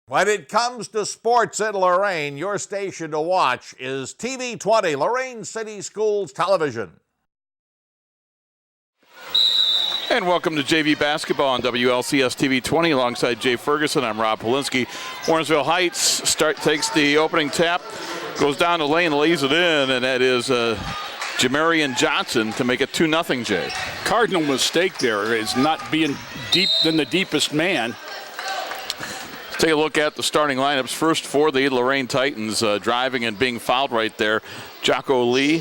When it comes to sports in Lorain, your station to watch is TV 20, Lorain City Schools Television. And welcome to JV Basketball on WLCS TV 20 alongside Jay Ferguson. I'm Rob Polinsky. Warrensville Heights takes the opening tap, goes down the lane, lays it in, and that is Jamarian Johnson to make it 2-0, Jay. Cardinal mistake there is not being deep than the deepest man. Let's take a look at the starting lineups. First for the Lorain Titans, driving and being fouled right there, Jaco Lee,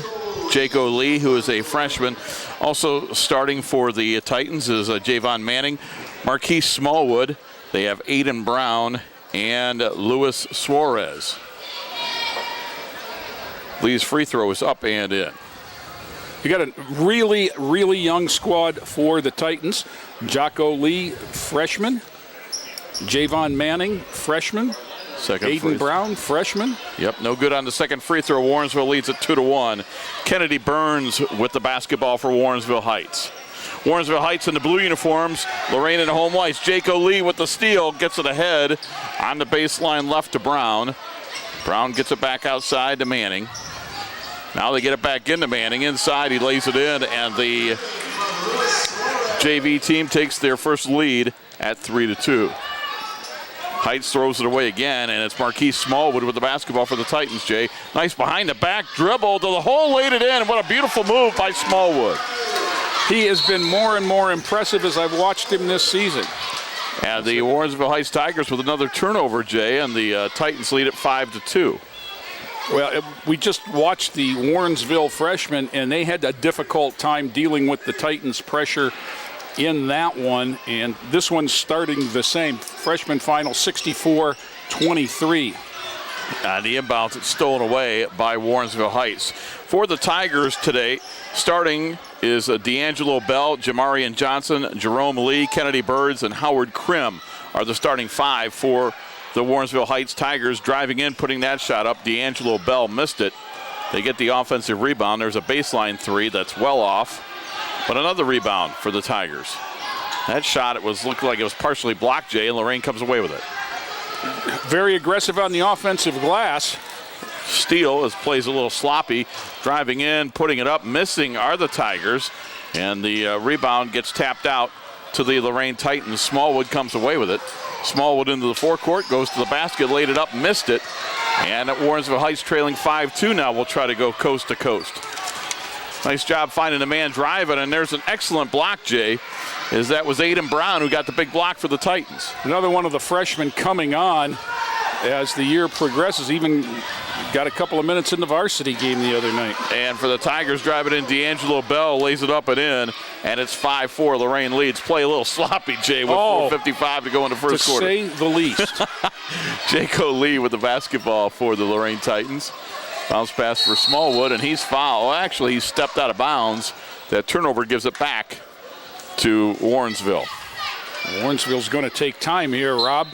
who is a freshman. Also starting for the Titans is Javon Manning, Marquise Smallwood. They have Aiden Brown and Luis Suarez. Lee's free throw is up and in. You got a really, really young squad for the Titans. Jaco Lee, freshman. Javon Manning, freshman. Aiden Brown, freshman. Yep, no good on the second free throw. Warrensville leads it 2-1. Kennedy Burns with the basketball for Warrensville Heights. Warrensville Heights in the blue uniforms. Lorain in the home whites. Jaco Lee with the steal, gets it ahead on the baseline left to Brown. Brown gets it back outside to Manning. Now they get it back into Manning. Inside, he lays it in, and the JV team takes their first lead at 3-2. Heights throws it away again, and it's Marquise Smallwood with the basketball for the Titans, Jay. Nice behind-the-back dribble to the hole, laid it in. What a beautiful move by Smallwood. He has been more and more impressive as I've watched him this season. And the Warrensville Heights Tigers with another turnover, Jay, and the Titans lead at 5-2. Well, we just watched the Warrensville freshmen, and they had a difficult time dealing with the Titans' pressure in that one, and this one's starting the same. Freshman final 64-23. On the inbounds, it's stolen away by Warrensville Heights. For the Tigers today, starting is D'Angelo Bell, Jamarian Johnson, Jerome Lee, Kennedy Burns, and Howard Krim are the starting five for the Warrensville Heights Tigers. Driving in, putting that shot up, D'Angelo Bell missed it. They get the offensive rebound. There's a baseline three that's well off. But another rebound for the Tigers. That shot, looked like it was partially blocked, Jay, and Lorain comes away with it. Very aggressive on the offensive glass. Steele plays a little sloppy. Driving in, putting it up, missing are the Tigers. And the rebound gets tapped out to the Lorain Titans. Smallwood comes away with it. Smallwood into the forecourt, goes to the basket, laid it up, missed it. And at Warrensville Heights trailing 5-2 now. We'll try to go coast to coast. Nice job finding the man driving, and there's an excellent block, Jay, as that was Aiden Brown who got the big block for the Titans. Another one of the freshmen coming on as the year progresses, even got a couple of minutes in the varsity game the other night. And for the Tigers, driving in, D'Angelo Bell lays it up and in, and it's 5-4. Lorain leads. Play a little sloppy, Jay, with 4:55 to go in the first quarter. To say the least. Jaco Lee with the basketball for the Lorain Titans. Bounce pass for Smallwood, and he's fouled. Well, actually, he stepped out of bounds. That turnover gives it back to Warrensville. Warrensville's going to take time here, Rob.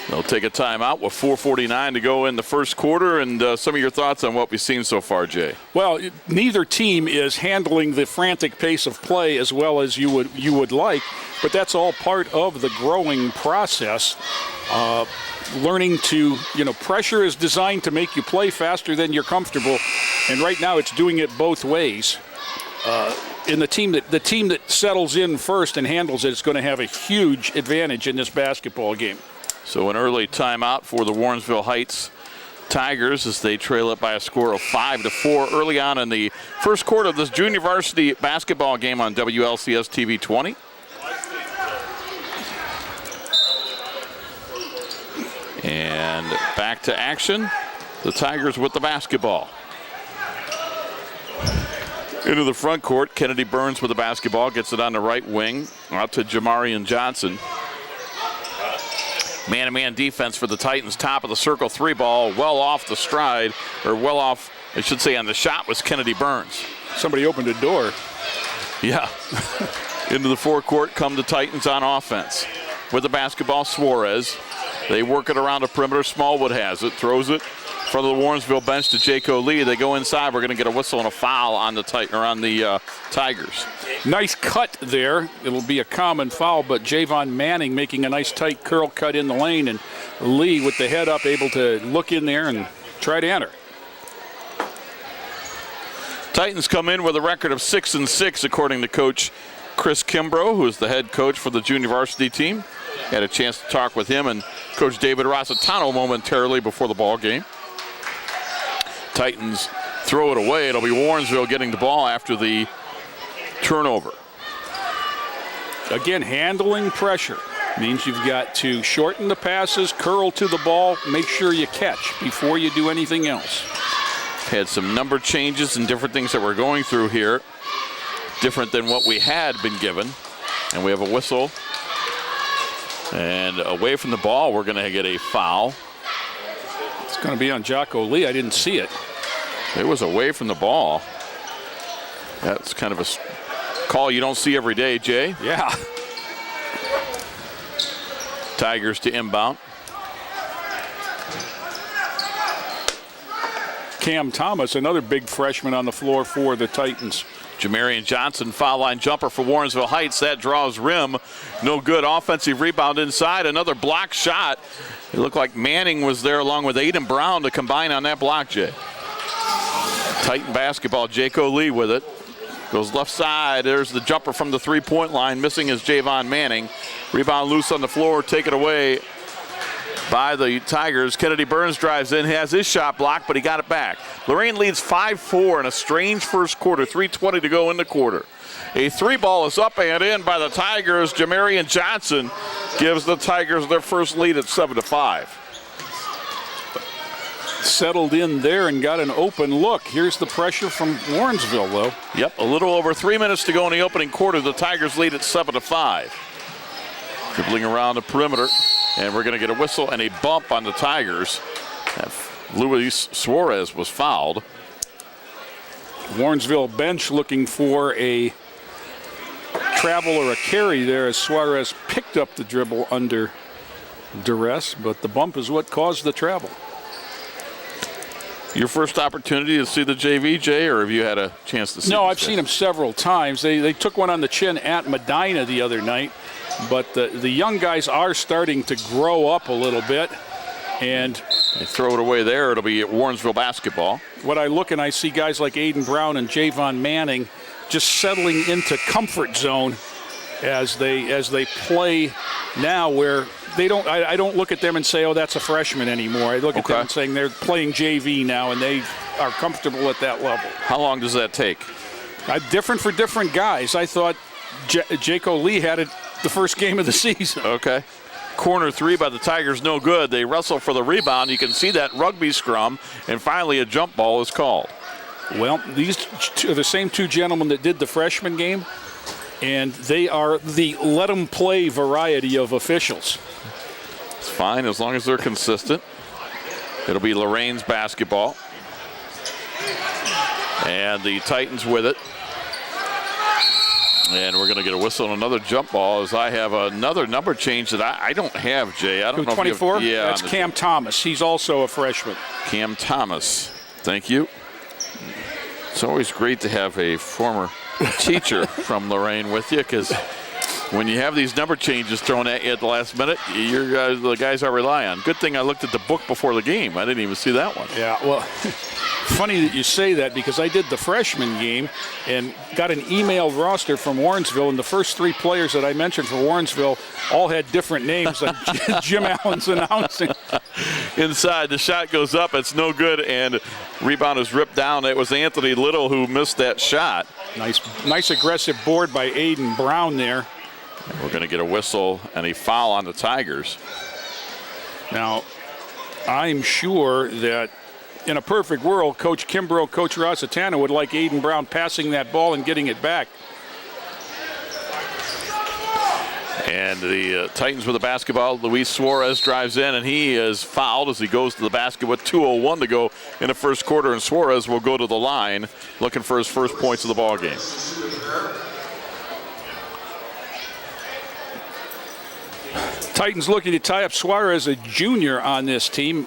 They'll take a timeout with 4:49 to go in the first quarter. And some of your thoughts on what we've seen so far, Jay? Well, neither team is handling the frantic pace of play as well as you would like, but that's all part of the growing process. Learning to, pressure is designed to make you play faster than you're comfortable, and right now it's doing it both ways. In the team that settles in first and handles it is going to have a huge advantage in this basketball game. So an early timeout for the Warrensville Heights Tigers as they trail it by a score of 5-4 early on in the first quarter of this junior varsity basketball game on WLCS TV 20. And back to action. The Tigers with the basketball. Into the front court, Kennedy Burns with the basketball, gets it on the right wing, out to Jamarian Johnson. Man-to-man defense for the Titans, top of the circle, three ball, well off the stride, or well off, I should say, on the shot was Kennedy Burns. Somebody opened a door. Yeah. Into the forecourt come the Titans on offense. With the basketball, Suarez. They work it around the perimeter. Smallwood has it, throws it in front of the Warrensville bench to Jaco Lee. They go inside. We're going to get a whistle and a foul on the Tigers. Nice cut there. It'll be a common foul, but Javon Manning making a nice tight curl cut in the lane, and Lee with the head up able to look in there and try to enter. Titans come in with a record of 6-6, according to Coach Chris Kimbrough, who is the head coach for the junior varsity team. Had a chance to talk with him and Coach David Rossitano momentarily before the ball game. Titans throw it away. It'll be Warrensville getting the ball after the turnover. Again, handling pressure means you've got to shorten the passes, curl to the ball, make sure you catch before you do anything else. Had some number changes and different things that we're going through here, different than what we had been given. And we have a whistle. And away from the ball, we're going to get a foul. It's going to be on Jaco Lee. I didn't see it. It was away from the ball. That's kind of a call you don't see every day, Jay. Yeah. Tigers to inbound. Cam Thomas, another big freshman on the floor for the Titans. Jamarian Johnson, foul line jumper for Warrensville Heights. That draws rim. No good. Offensive rebound inside. Another block shot. It looked like Manning was there along with Aiden Brown to combine on that block, Jay. Titan basketball. Jaco Lee with it. Goes left side. There's the jumper from the three-point line. Missing is Javon Manning. Rebound loose on the floor. Taken away by the Tigers. Kennedy Burns drives in, has his shot blocked, but he got it back. Lorain leads 5-4 in a strange first quarter. 3:20 to go in the quarter. A three ball is up and in by the Tigers. Jamarian Johnson gives the Tigers their first lead at 7-5. Settled in there and got an open look. Here's the pressure from Warrensville, though. Yep, a little over 3 minutes to go in the opening quarter. The Tigers lead at 7-5. Dribbling around the perimeter. And we're going to get a whistle and a bump on the Tigers. Luis Suarez was fouled. Warrensville bench looking for a travel or a carry there as Suarez picked up the dribble under duress, but the bump is what caused the travel. Your first opportunity to see the JVJ, or have you had a chance to see? No, I've seen him several times. They took one on the chin at Medina the other night. But the young guys are starting to grow up a little bit. And they throw it away there. It'll be Warrensville basketball. What I look and I see guys like Aiden Brown and Javon Manning just settling into comfort zone as they play now, where they don't. I don't look at them and say, oh, that's a freshman anymore. I look at them and saying they're playing JV now, and they are comfortable at that level. How long does that take? Different for different guys. I thought Jaco Lee had it the first game of the season. Okay. Corner three by the Tigers, no good. They wrestle for the rebound. You can see that rugby scrum, and finally a jump ball is called. Well, these are the same two gentlemen that did the freshman game, and they are the let-them-play variety of officials. It's fine as long as they're consistent. It'll be Lorain's basketball. And the Titans with it. And we're going to get a whistle and another jump ball as I have another number change that I don't have, Jay. I don't know 24? If you have, That's Cam Thomas. He's also a freshman. Cam Thomas. Thank you. It's always great to have a former teacher from Lorain with you, because when you have these number changes thrown at you at the last minute, you're the guys I rely on. Good thing I looked at the book before the game. I didn't even see that one. Yeah, well, funny that you say that, because I did the freshman game and got an emailed roster from Warrensville, and the first three players that I mentioned for Warrensville all had different names. Jim Allen's announcing. Inside, the shot goes up. It's no good, and rebound is ripped down. It was Anthony Little who missed that shot. Nice aggressive board by Aiden Brown there. We're going to get a whistle and a foul on the Tigers. Now, I'm sure that in a perfect world, Coach Kimbrough, Coach Rossitano would like Aiden Brown passing that ball and getting it back. And the Titans with the basketball. Luis Suarez drives in, and he is fouled as he goes to the basket with 2:01 to go in the first quarter, and Suarez will go to the line looking for his first points of the ball game. Titans looking to tie up Suarez, a junior on this team.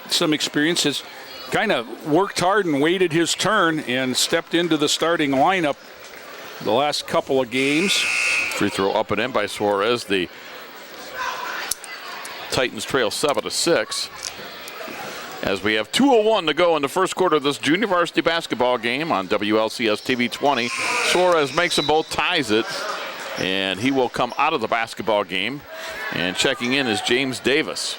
Some experience, has kind of worked hard and waited his turn and stepped into the starting lineup the last couple of games. Free throw up and in by Suarez. The Titans trail 7-6. As we have 2:01 to go in the first quarter of this junior varsity basketball game on WLCS TV 20. Suarez makes them both, ties it, and he will come out of the basketball game. And checking in is James Davis.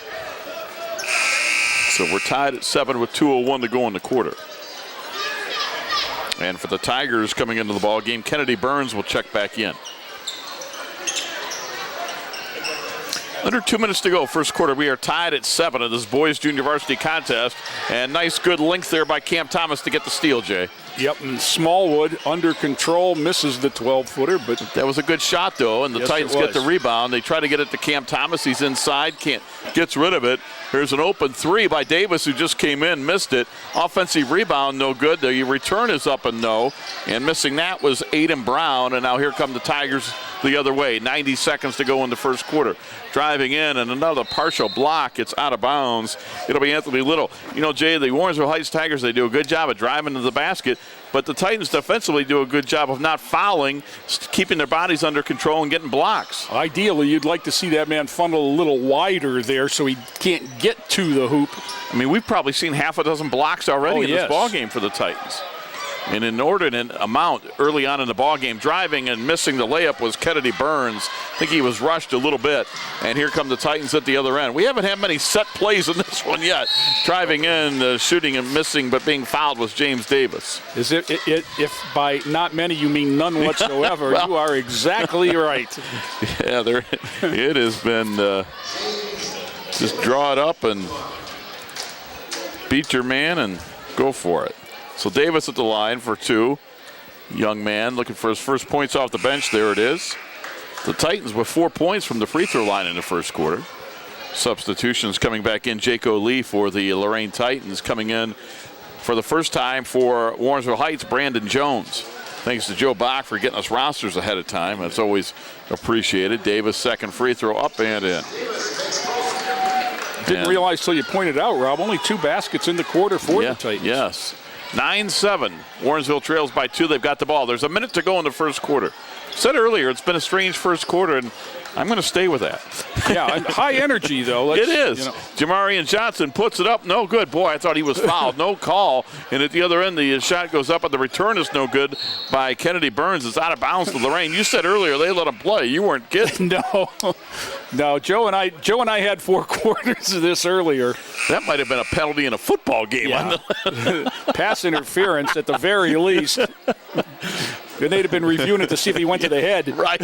So we're tied at 7 with 2:01 to go in the quarter. And for the Tigers coming into the ball game, Kennedy Burns will check back in. Under 2 minutes to go, first quarter. We are tied at 7 in this boys junior varsity contest. And nice good length there by Cam Thomas to get the steal, Jay. Yep, and Smallwood under control, misses the 12-footer, but that was a good shot though, and the Titans get the rebound. They try to get it to Cam Thomas. He's inside, gets rid of it. Here's an open three by Davis, who just came in, missed it. Offensive rebound, no good. The return is up and no, and missing that was Aiden Brown. And now here come the Tigers the other way. 90 seconds to go in the first quarter. Driving in, and another partial block. It's out of bounds. It'll be Anthony Little. You know, Jay, the Warrensville Heights Tigers, they do a good job of driving to the basket, but the Titans defensively do a good job of not fouling, keeping their bodies under control and getting blocks. Ideally, you'd like to see that man funnel a little wider there so he can't get to the hoop. I mean, we've probably seen half a dozen blocks already in this ball game for the Titans. An inordinate amount early on in the ball game. Driving and missing the layup was Kennedy Burns. I think he was rushed a little bit. And here come the Titans at the other end. We haven't had many set plays in this one yet. Driving in, shooting and missing, but being fouled was James Davis. If by not many you mean none whatsoever, well, you are exactly right. Yeah, it has been just draw it up and beat your man and go for it. So Davis at the line for two. Young man looking for his first points off the bench. There it is. The Titans with 4 points from the free throw line in the first quarter. Substitutions coming back in. Jaco Lee for the Lorain Titans. Coming in for the first time for Warrensville Heights, Brandon Jones. Thanks to Joe Bach for getting us rosters ahead of time. That's always appreciated. Davis second free throw up and in. Didn't realize till you pointed out, Rob, only 2 baskets in the quarter for the Titans. Yes. 9-7. Warrensville trails by 2. They've got the ball. There's a minute to go in the first quarter. Said earlier, it's been a strange first quarter, and I'm going to stay with that. Yeah, high energy, though. It is. You know. Jamarian Johnson puts it up. No good. Boy, I thought he was fouled. No call. And at the other end, the shot goes up, and the return is no good by Kennedy Burns. It's out of bounds to Lorain. You said earlier they let him play. You weren't kidding. No, Joe and I had 4 quarters of this earlier. That might have been a penalty in a football game. Yeah. Pass interference at the very least. Then they'd have been reviewing it to see if he went to the head. Right.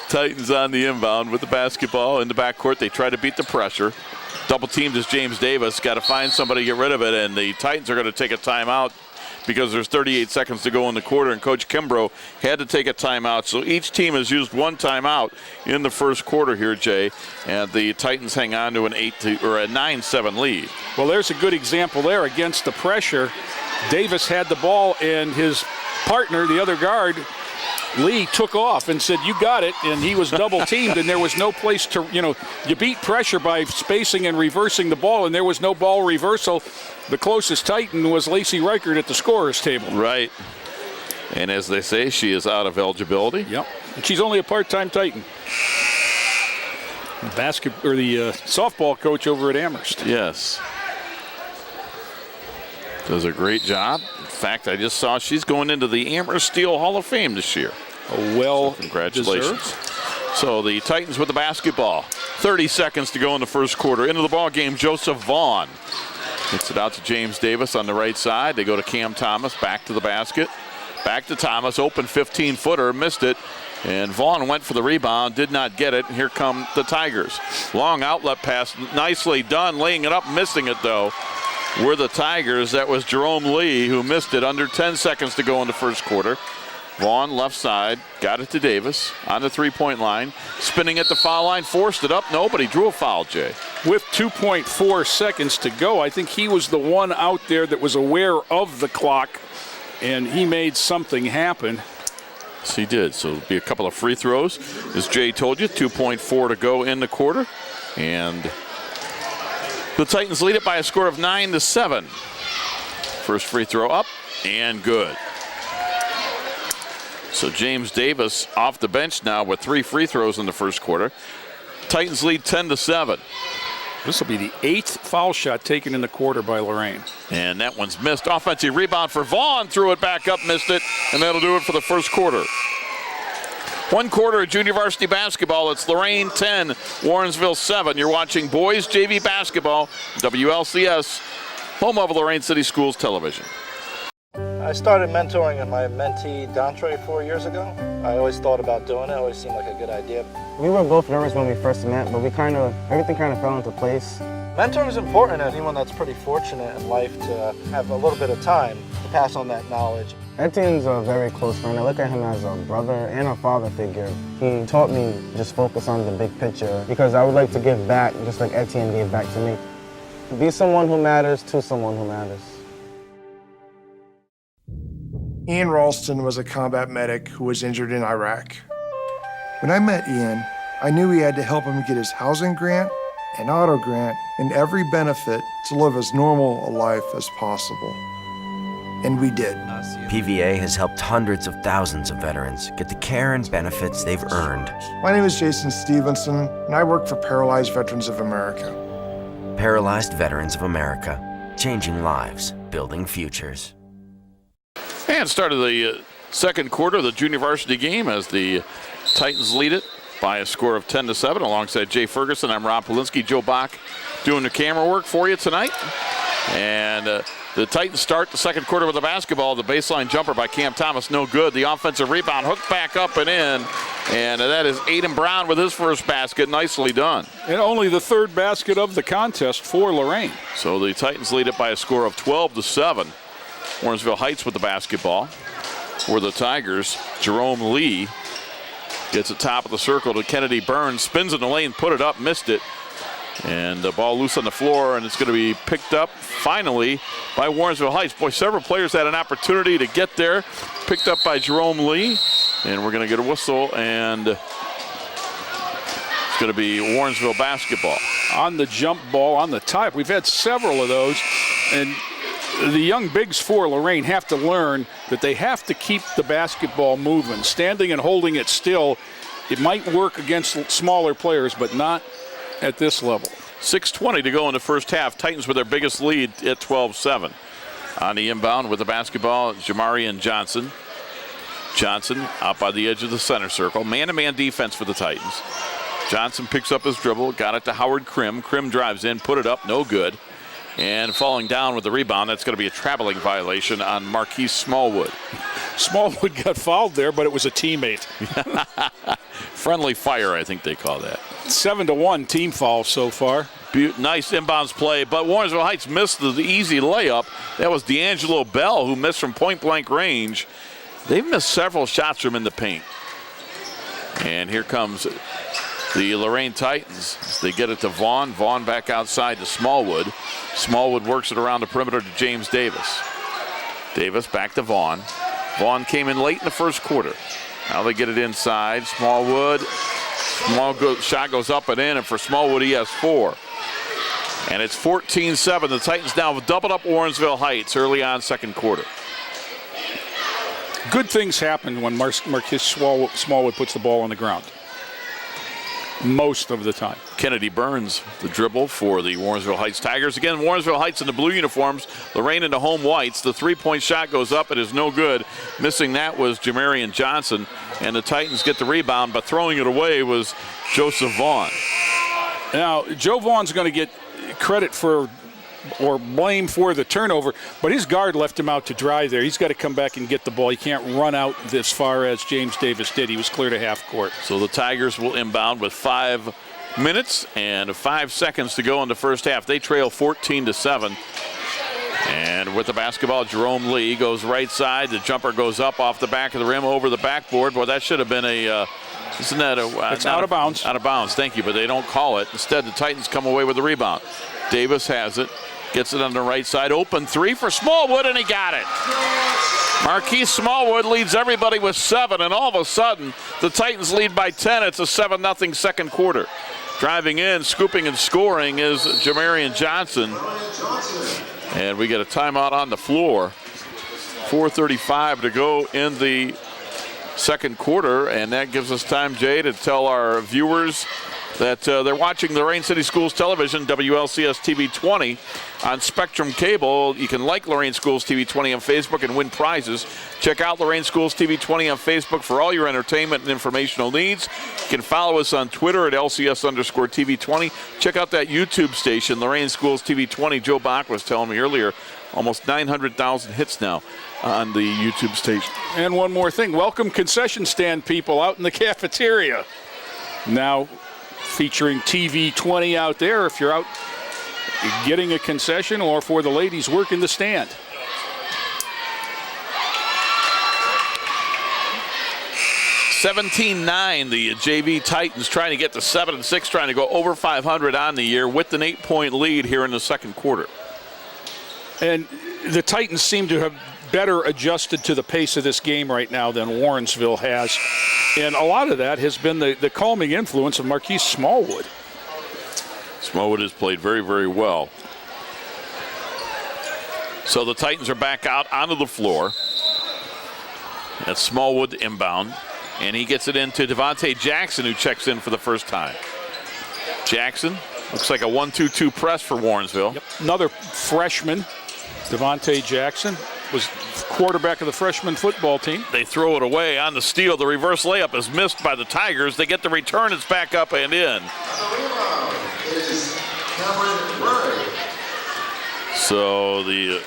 Titans on the inbound with the basketball in the backcourt. They try to beat the pressure. Double teamed is James Davis. Got to find somebody to get rid of it, and the Titans are going to take a timeout because there's 38 seconds to go in the quarter, and Coach Kimbrough had to take a timeout. So each team has used 1 timeout in the first quarter here, Jay, and the Titans hang on to a 9-7 lead. Well, there's a good example there against the pressure. Davis had the ball, and his partner, the other guard, Lee, took off and said, "You got it," and he was double teamed, and there was no place to, you beat pressure by spacing and reversing the ball, and there was no ball reversal. The closest Titan was Lacey Reichert at the scorer's table. Right. And as they say, she is out of eligibility. Yep. And she's only a part-time Titan. The softball coach over at Amherst. Yes. Does a great job. In fact, I just saw she's going into the Amherst Steel Hall of Fame this year. Well, so congratulations. Deserved. So the Titans with the basketball. 30 seconds to go in the first quarter. Into the ball game, Joseph Vaughn. Gets it out to James Davis on the right side. They go to Cam Thomas, back to the basket. Back to Thomas, open 15-footer, missed it. And Vaughn went for the rebound, did not get it. Here come the Tigers. Long outlet pass, nicely done, laying it up, missing it though. Were the Tigers. That was Jerome Lee who missed it. Under 10 seconds to go in the first quarter. Vaughn left side, got it to Davis on the three-point line. Spinning at the foul line, forced it up. Nobody drew a foul, Jay. With 2.4 seconds to go, I think he was the one out there that was aware of the clock, and he made something happen. Yes, he did. So it'll be a couple of free throws. As Jay told you, 2.4 to go in the quarter. And the Titans lead it by a score of 9-7. First free throw up and good. So James Davis off the bench now with 3 free throws in the first quarter. Titans lead 10-7. This will be the 8th foul shot taken in the quarter by Lorain. And that one's missed. Offensive rebound for Vaughn. Threw it back up, missed it, and that'll do it for the first quarter. One quarter of junior varsity basketball. It's Lorain 10, Warrensville 7. You're watching boys JV basketball, WLCS, home of Lorain City Schools Television. I started mentoring my mentee Dontre 4 years ago. I always thought about doing it. It always seemed like a good idea. We were both nervous when we first met, but everything kind of fell into place. Mentoring is important to anyone that's pretty fortunate in life to have a little bit of time to pass on that knowledge. Etienne's a very close friend. I look at him as a brother and a father figure. He taught me just focus on the big picture because I would like to give back just like Etienne gave back to me. Be someone who matters to someone who matters. Ian Ralston was a combat medic who was injured in Iraq. When I met Ian, I knew we had to help him get his housing grant, an auto grant, and every benefit to live as normal a life as possible. And we did. PVA has helped hundreds of thousands of veterans get the care and benefits they've earned. My name is Jason Stevenson, and I work for Paralyzed Veterans of America. Paralyzed Veterans of America, changing lives, building futures. And started the second quarter of the junior varsity game as the Titans lead it by a score of 10-7. Alongside Jay Ferguson, I'm Rob Polinsky. Joe Bach doing the camera work for you tonight. And the Titans start the second quarter with a basketball. The baseline jumper by Cam Thomas, no good. The offensive rebound hooked back up and in. And that is Aiden Brown with his first basket. Nicely done. And only the 3rd basket of the contest for Lorain. So the Titans lead it by a score of 12-7. Warrensville Heights with the basketball. For the Tigers, Jerome Lee gets the top of the circle to Kennedy Burns. Spins in the lane, put it up, missed it. And the ball loose on the floor, and it's going to be picked up finally by Warrensville Heights. Boy, several players had an opportunity to get there. Picked up by Jerome Lee. And we're going to get a whistle, and it's going to be Warrensville basketball. On the jump ball, on the tie. We've had several of those. And the young bigs for Lorain have to learn that they have to keep the basketball moving. Standing and holding it still, it might work against smaller players, but not at this level. 6:20 to go in the first half. Titans with their biggest lead at 12-7. On the inbound with the basketball, Jamarian Johnson. Johnson out by the edge of the center circle. Man-to-man defense for the Titans. Johnson picks up his dribble, got it to Howard Krim. Krim drives in, put it up, no good. And falling down with the rebound, that's going to be a traveling violation on Marquise Smallwood. Smallwood got fouled there, but it was a teammate. Friendly fire, I think they call that. 7-1 team foul so far. Nice inbounds play, but Warrensville Heights missed the easy layup. That was D'Angelo Bell who missed from point-blank range. They've missed several shots from in the paint. And here comes the Lorain Titans. They get it to Vaughn. Vaughn back outside to Smallwood. Smallwood works it around the perimeter to James Davis. Davis back to Vaughn. Vaughn came in late in the first quarter. Now they get it inside. Smallwood. Shot goes up and in, and for Smallwood he has 4. And it's 14-7. The Titans now have doubled up Warrensville Heights early on second quarter. Good things happen when Marquise Smallwood puts the ball on the ground. Most of the time. Kennedy Burns, the dribble for the Warrensville Heights Tigers. Again, Warrensville Heights in the blue uniforms. Lorain in the home whites. The three-point shot goes up. It is no good. Missing that was Jamarian Johnson. And the Titans get the rebound, but throwing it away was Joseph Vaughn. Now, Joe Vaughn's going to get credit for or blame for the turnover, but his guard left him out to dry there. He's got to come back and get the ball. He can't run out as far as James Davis did. He was clear to half court. So the Tigers will inbound with 5 minutes and 5 seconds to go in the first half. They trail 14-7. And with the basketball, Jerome Lee goes right side. The jumper goes up off the back of the rim over the backboard. Boy, that should have been a isn't that a it's out of bounds. Out of bounds, thank you, but they don't call it. Instead, the Titans come away with the rebound. Davis has it. Gets it on the right side. Open 3 for Smallwood, and he got it. Marquise Smallwood leads everybody with 7, and all of a sudden, the Titans lead by 10. It's a 7-0 second quarter. Driving in, scooping and scoring is Jamarian Johnson. And we get a timeout on the floor. 4:35 to go in the second quarter, and that gives us time, Jay, to tell our viewers that they're watching Lorain City Schools Television, WLCS TV 20 on Spectrum Cable. You can like Lorain Schools TV 20 on Facebook and win prizes. Check out Lorain Schools TV 20 on Facebook for all your entertainment and informational needs. You can follow us on Twitter at LCS_TV 20. Check out that YouTube station, Lorain Schools TV 20. Joe Bach was telling me earlier, almost 900,000 hits now on the YouTube station. And one more thing, welcome concession stand people out in the cafeteria. Now featuring TV 20 out there if you're out getting a concession, or for the ladies working the stand. (17-9), the JV Titans trying to get to 7-6, trying to go over 500 on the year with an 8-point lead here in the second quarter. And the Titans seem to have better adjusted to the pace of this game right now than Warrensville has. And a lot of that has been the calming influence of Marquise Smallwood. Smallwood has played very, very well. So the Titans are back out onto the floor. That's Smallwood inbound. And he gets it into Devontae Jackson, who checks in for the first time. Jackson, looks like a 1-2-2 press for Warrensville. Yep. Another freshman, Devontae Jackson, was quarterback of the freshman football team. They throw it away on the steal. The reverse layup is missed by the Tigers. They get the return. It's back up and in. So the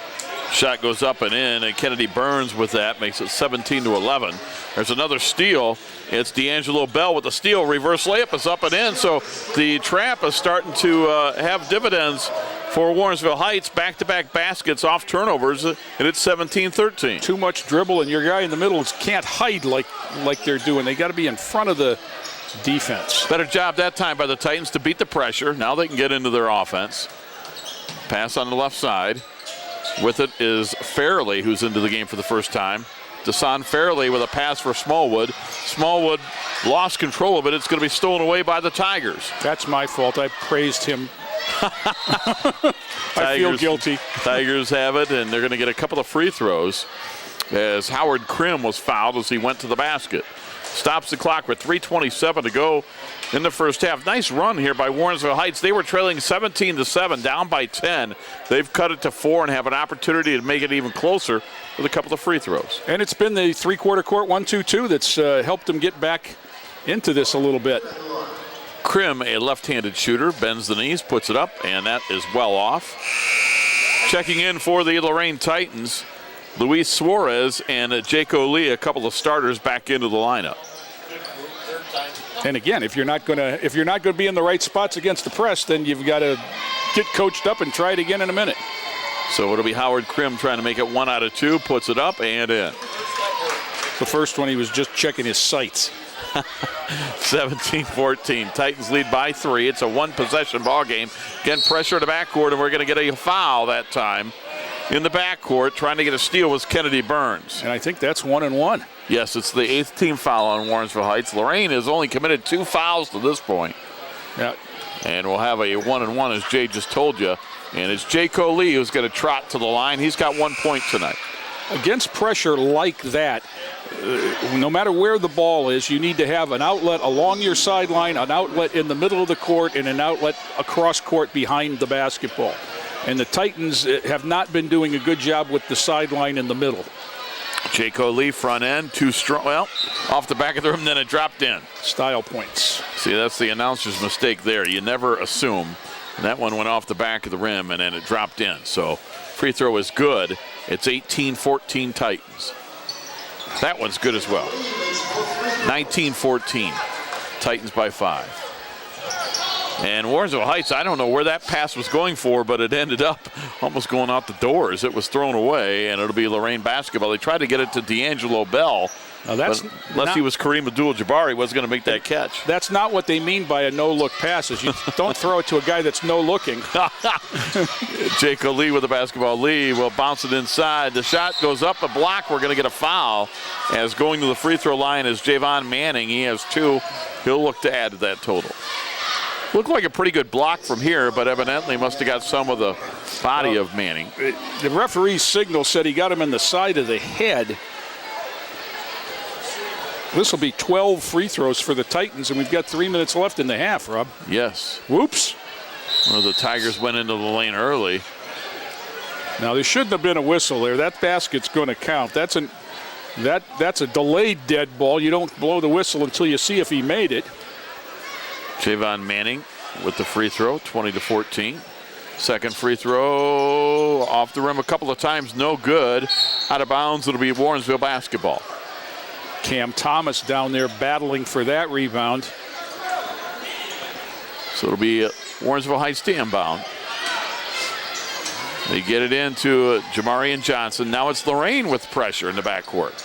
shot goes up and in, and Kennedy Burns with that makes it 17-11. There's another steal. It's D'Angelo Bell with the steal. Reverse layup is up and in. So the trap is starting to have dividends for Warrensville Heights. Back-to-back baskets off turnovers, and it's 17-13. Too much dribble, and your guy in the middle can't hide like they're doing. They got to be in front of the defense. Better job that time by the Titans to beat the pressure. Now they can get into their offense. Pass on the left side. With it is Fairley, who's into the game for the first time. Desan Fairley with a pass for Smallwood. Smallwood lost control of it. It's going to be stolen away by the Tigers. That's my fault. I praised him. I feel guilty. Tigers have it, and they're going to get a couple of free throws as Howard Krim was fouled as he went to the basket. Stops the clock with 3:27 to go in the first half. Nice run here by Warrensville Heights. They were trailing 17-7, down by 10. They've cut it to 4 and have an opportunity to make it even closer with a couple of free throws. And it's been the three-quarter court 1-2-2 that's helped them get back into this a little bit. Krim, a left-handed shooter, bends the knees, puts it up, and that is well off. Checking in for the Lorain Titans, Luis Suarez and Jaco Lee, a couple of starters back into the lineup. And again, if you're not going to be in the right spots against the press, then you've got to get coached up and try it again in a minute. So it'll be Howard Krim trying to make it 1 out of 2, puts it up and in. The first one, he was just checking his sights. 17-14. Titans lead by 3. It's a one-possession ball game. Again, pressure in the backcourt, and we're going to get a foul that time in the backcourt. Trying to get a steal was Kennedy Burns. And I think that's 1-1. Yes, it's the 8th team foul on Warrensville Heights. Lorain has only committed 2 fouls to this point. Yeah. And we'll have a 1-1, as Jay just told you. And it's Jaco Lee who's going to trot to the line. He's got 1 point tonight. Against pressure like that, no matter where the ball is, you need to have an outlet along your sideline, an outlet in the middle of the court, and an outlet across court behind the basketball. And the Titans have not been doing a good job with the sideline in the middle. Jaco Lee front end, too strong. Well, off the back of the rim, then it dropped in. Style points. See, that's the announcer's mistake there. You never assume. And that one went off the back of the rim, and then it dropped in. So free throw is good. It's 18-14 Titans. That one's good as well. 19-14. Titans by 5. And Warrensville Heights, I don't know where that pass was going for, but it ended up almost going out the doors. It was thrown away, and it'll be Lorain basketball. They tried to get it to D'Angelo Bell, Now that's unless he was Kareem Abdul-Jabbar, he wasn't going to make that catch. That's not what they mean by a no-look pass. Is you don't throw it to a guy that's no-looking. Jacob Lee with the basketball. Lee will bounce it inside. The shot goes up, a block. We're going to get a foul. As going to the free throw line is Javon Manning. He has 2. He'll look to add to that total. Looked like a pretty good block from here, but evidently must have got some of the body of Manning. The referee's signal said he got him in the side of the head. This will be 12 free throws for the Titans, and we've got 3 minutes left in the half, Rob. Yes. Whoops. Well, the Tigers went into the lane early. Now, there shouldn't have been a whistle there. That basket's going to count. That's a delayed dead ball. You don't blow the whistle until you see if he made it. Javon Manning with the free throw, 20-14. Second free throw off the rim a couple of times, no good. Out of bounds, it'll be Warrensville basketball. Cam Thomas down there battling for that rebound. So it'll be Warrensville Heights to inbound. They get it into Jamarian Johnson. Now it's Lorain with pressure in the backcourt.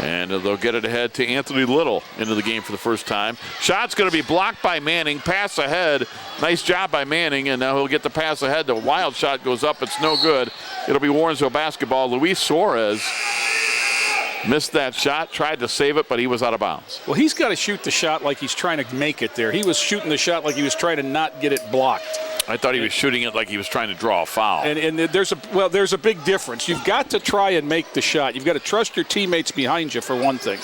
And they'll get it ahead to Anthony Little into the game for the first time. Shot's going to be blocked by Manning. Pass ahead. Nice job by Manning, and now he'll get the pass ahead. The wild shot goes up. It's no good. It'll be Warrensville basketball. Luis Suarez missed that shot, tried to save it, but he was out of bounds. Well, he's got to shoot the shot like he's trying to make it there. He was shooting the shot like he was trying to not get it blocked. I thought he was shooting it like he was trying to draw a foul. And there's a big difference. You've got to try and make the shot. You've got to trust your teammates behind you for one thing.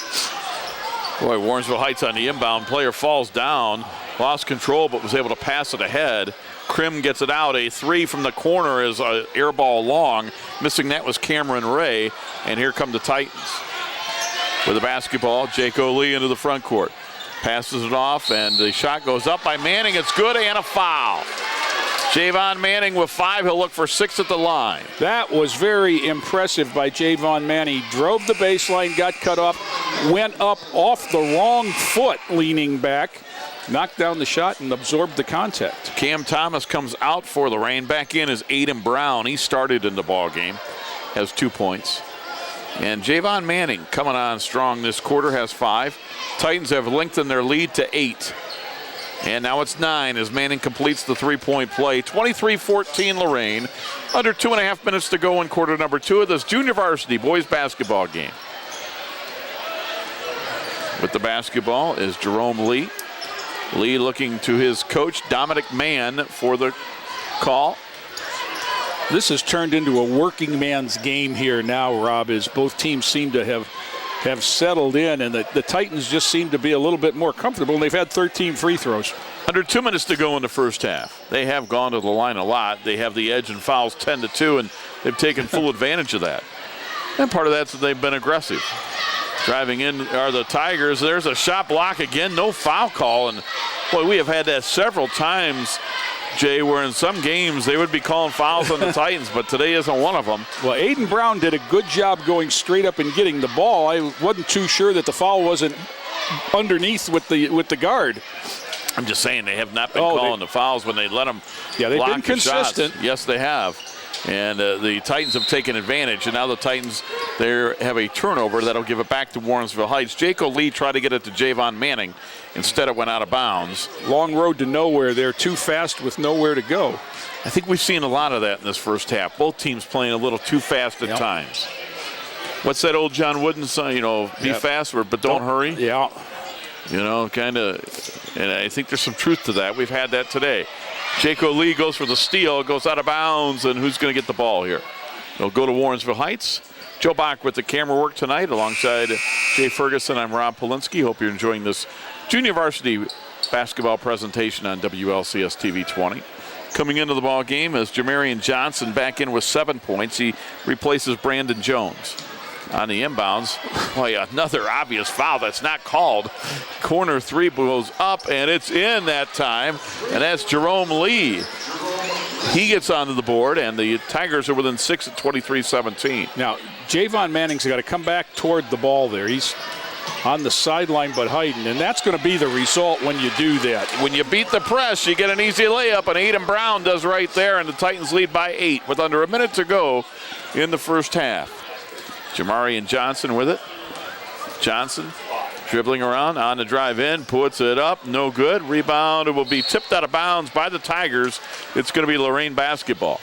Boy, Warrensville Heights on the inbound. Player falls down, lost control, but was able to pass it ahead. Krim gets it out. A 3 from the corner is an air ball long. Missing that was Cameron Ray. And here come the Titans with the basketball. Jaco Lee into the front court. Passes it off, and the shot goes up by Manning. It's good, and a foul. Javon Manning with 5. He'll look for 6 at the line. That was very impressive by Javon Manning. He drove the baseline, got cut off, went up off the wrong foot leaning back, knocked down the shot, and absorbed the contact. Cam Thomas comes out for Lorain. Back in is Aiden Brown. He started in the ball game, has 2 points. And Javon Manning coming on strong this quarter, has 5. Titans have lengthened their lead to 8. And now it's 9 as Manning completes the three-point play. 23-14 Lorain. Under 2.5 minutes to go in quarter number 2 of this junior varsity boys basketball game. With the basketball is Jerome Lee. Lee looking to his coach, Dominic Mann, for the call. This has turned into a working man's game here now, Rob, as both teams seem to have settled in, and the Titans just seem to be a little bit more comfortable, and they've had 13 free throws. Under 2 minutes to go in the first half. They have gone to the line a lot. They have the edge in fouls 10-2, and they've taken full advantage of that. And part of that's that they've been aggressive. Driving in are the Tigers. There's a shot block again, no foul call, and boy, we have had that several times, Jay, where in some games they would be calling fouls on the Titans, but today isn't one of them. Well, Aiden Brown did a good job going straight up and getting the ball. I wasn't too sure that the foul wasn't underneath with the guard. I'm just saying they have not been calling the fouls when they let them they've been block the consistent. shots. Yes, they have. And the Titans have taken advantage, and now the Titans have a turnover that'll give it back to Warrensville Heights. Jaco Lee tried to get it to Javon Manning. Instead, it went out of bounds. Long road to nowhere. They're too fast with nowhere to go. I think we've seen a lot of that in this first half. Both teams playing a little too fast at times. What's that old John Wooden song? Be fast, but don't hurry. Yeah. Kind of. And I think there's some truth to that. We've had that today. Jaco Lee goes for the steal, goes out of bounds, and who's going to get the ball here? It'll go to Warrensville Heights. Joe Bach with the camera work tonight alongside Jay Ferguson. I'm Rob Polinsky. Hope you're enjoying this junior varsity basketball presentation on WLCS TV 20. Coming into the ball game is Jamarian Johnson back in with 7 points. He replaces Brandon Jones. On the inbounds, boy, another obvious foul that's not called. Corner 3 goes up, and it's in that time, and that's Jerome Lee. He gets onto the board, and the Tigers are within 6 at 23-17. Now, Javon Manning's got to come back toward the ball there. He's on the sideline but hiding, and that's going to be the result when you do that. When you beat the press, you get an easy layup, and Aiden Brown does right there, and the Titans lead by 8 with under a minute to go in the first half. Jamarian Johnson with it. Johnson dribbling around on the drive in, puts it up, no good. Rebound, it will be tipped out of bounds by the Tigers. It's going to be Lorain basketball.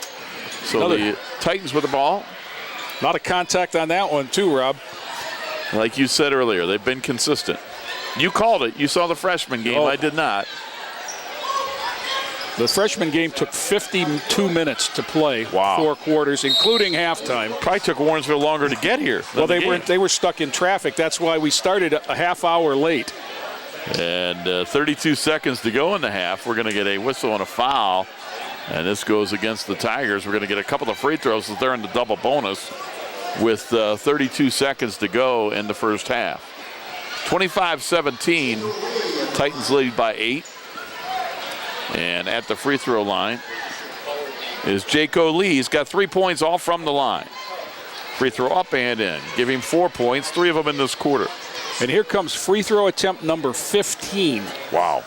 So the Titans with the ball. A lot of contact on that one too, Rob. Like you said earlier, they've been consistent. You called it. You saw the freshman game. I did not. The freshman game took 52 minutes to play. Wow. 4 quarters, including halftime. Probably took Warrensville longer to get here. Well, they were stuck in traffic. That's why we started a half hour late. And 32 seconds to go in the half. We're going to get a whistle and a foul. And this goes against the Tigers. We're going to get a couple of free throws as they're in the double bonus with 32 seconds to go in the first half. 25-17. Titans lead by 8. And at the free throw line is Jaco Lee. He's got 3 points all from the line. Free throw up and in. Give him 4 points, 3 of them in this quarter. And here comes free throw attempt number 15. Wow.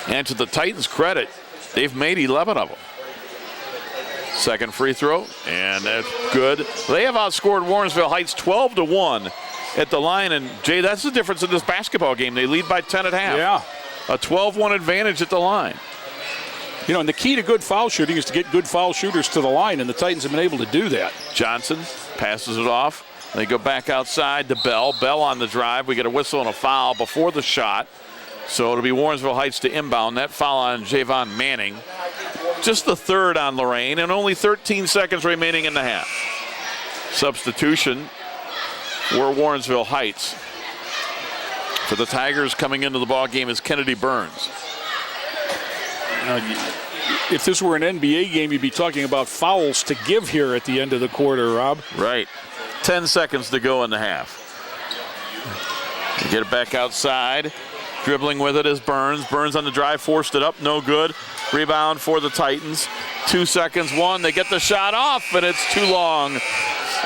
And to the Titans' credit, they've made 11 of them. Second free throw, and that's good. They have outscored Warrensville Heights 12-1 at the line. And, Jay, that's the difference in this basketball game. They lead by 10 at half. Yeah. A 12-1 advantage at the line. You know, and the key to good foul shooting is to get good foul shooters to the line, and the Titans have been able to do that. Johnson passes it off. They go back outside to Bell. Bell on the drive. We get a whistle and a foul before the shot. So it'll be Warrensville Heights to inbound. That foul on Javon Manning. Just the third on Lorain, and only 13 seconds remaining in the half. Substitution for Warrensville Heights. For the Tigers, coming into the ball game is Kennedy Burns. If this were an NBA game, you'd be talking about fouls to give here at the end of the quarter, Rob. Right. 10 seconds to go in the half. You get it back outside. Dribbling with it is Burns. Burns on the drive, forced it up, no good. Rebound for the Titans. 2 seconds, one. They get the shot off, and it's too long.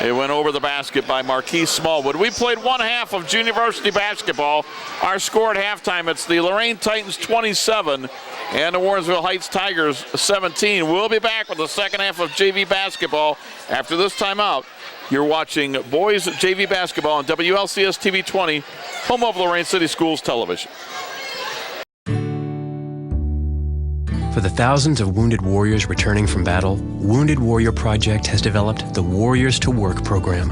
It went over the basket by Marquise Smallwood. We played one half of junior varsity basketball. Our score at halftime, it's the Lorain Titans 27 and the Warrensville Heights Tigers 17. We'll be back with the second half of JV basketball after this timeout. You're watching boys JV basketball on WLCS TV 20, home of Lorain City Schools Television. For the thousands of wounded warriors returning from battle, Wounded Warrior Project has developed the Warriors to Work program,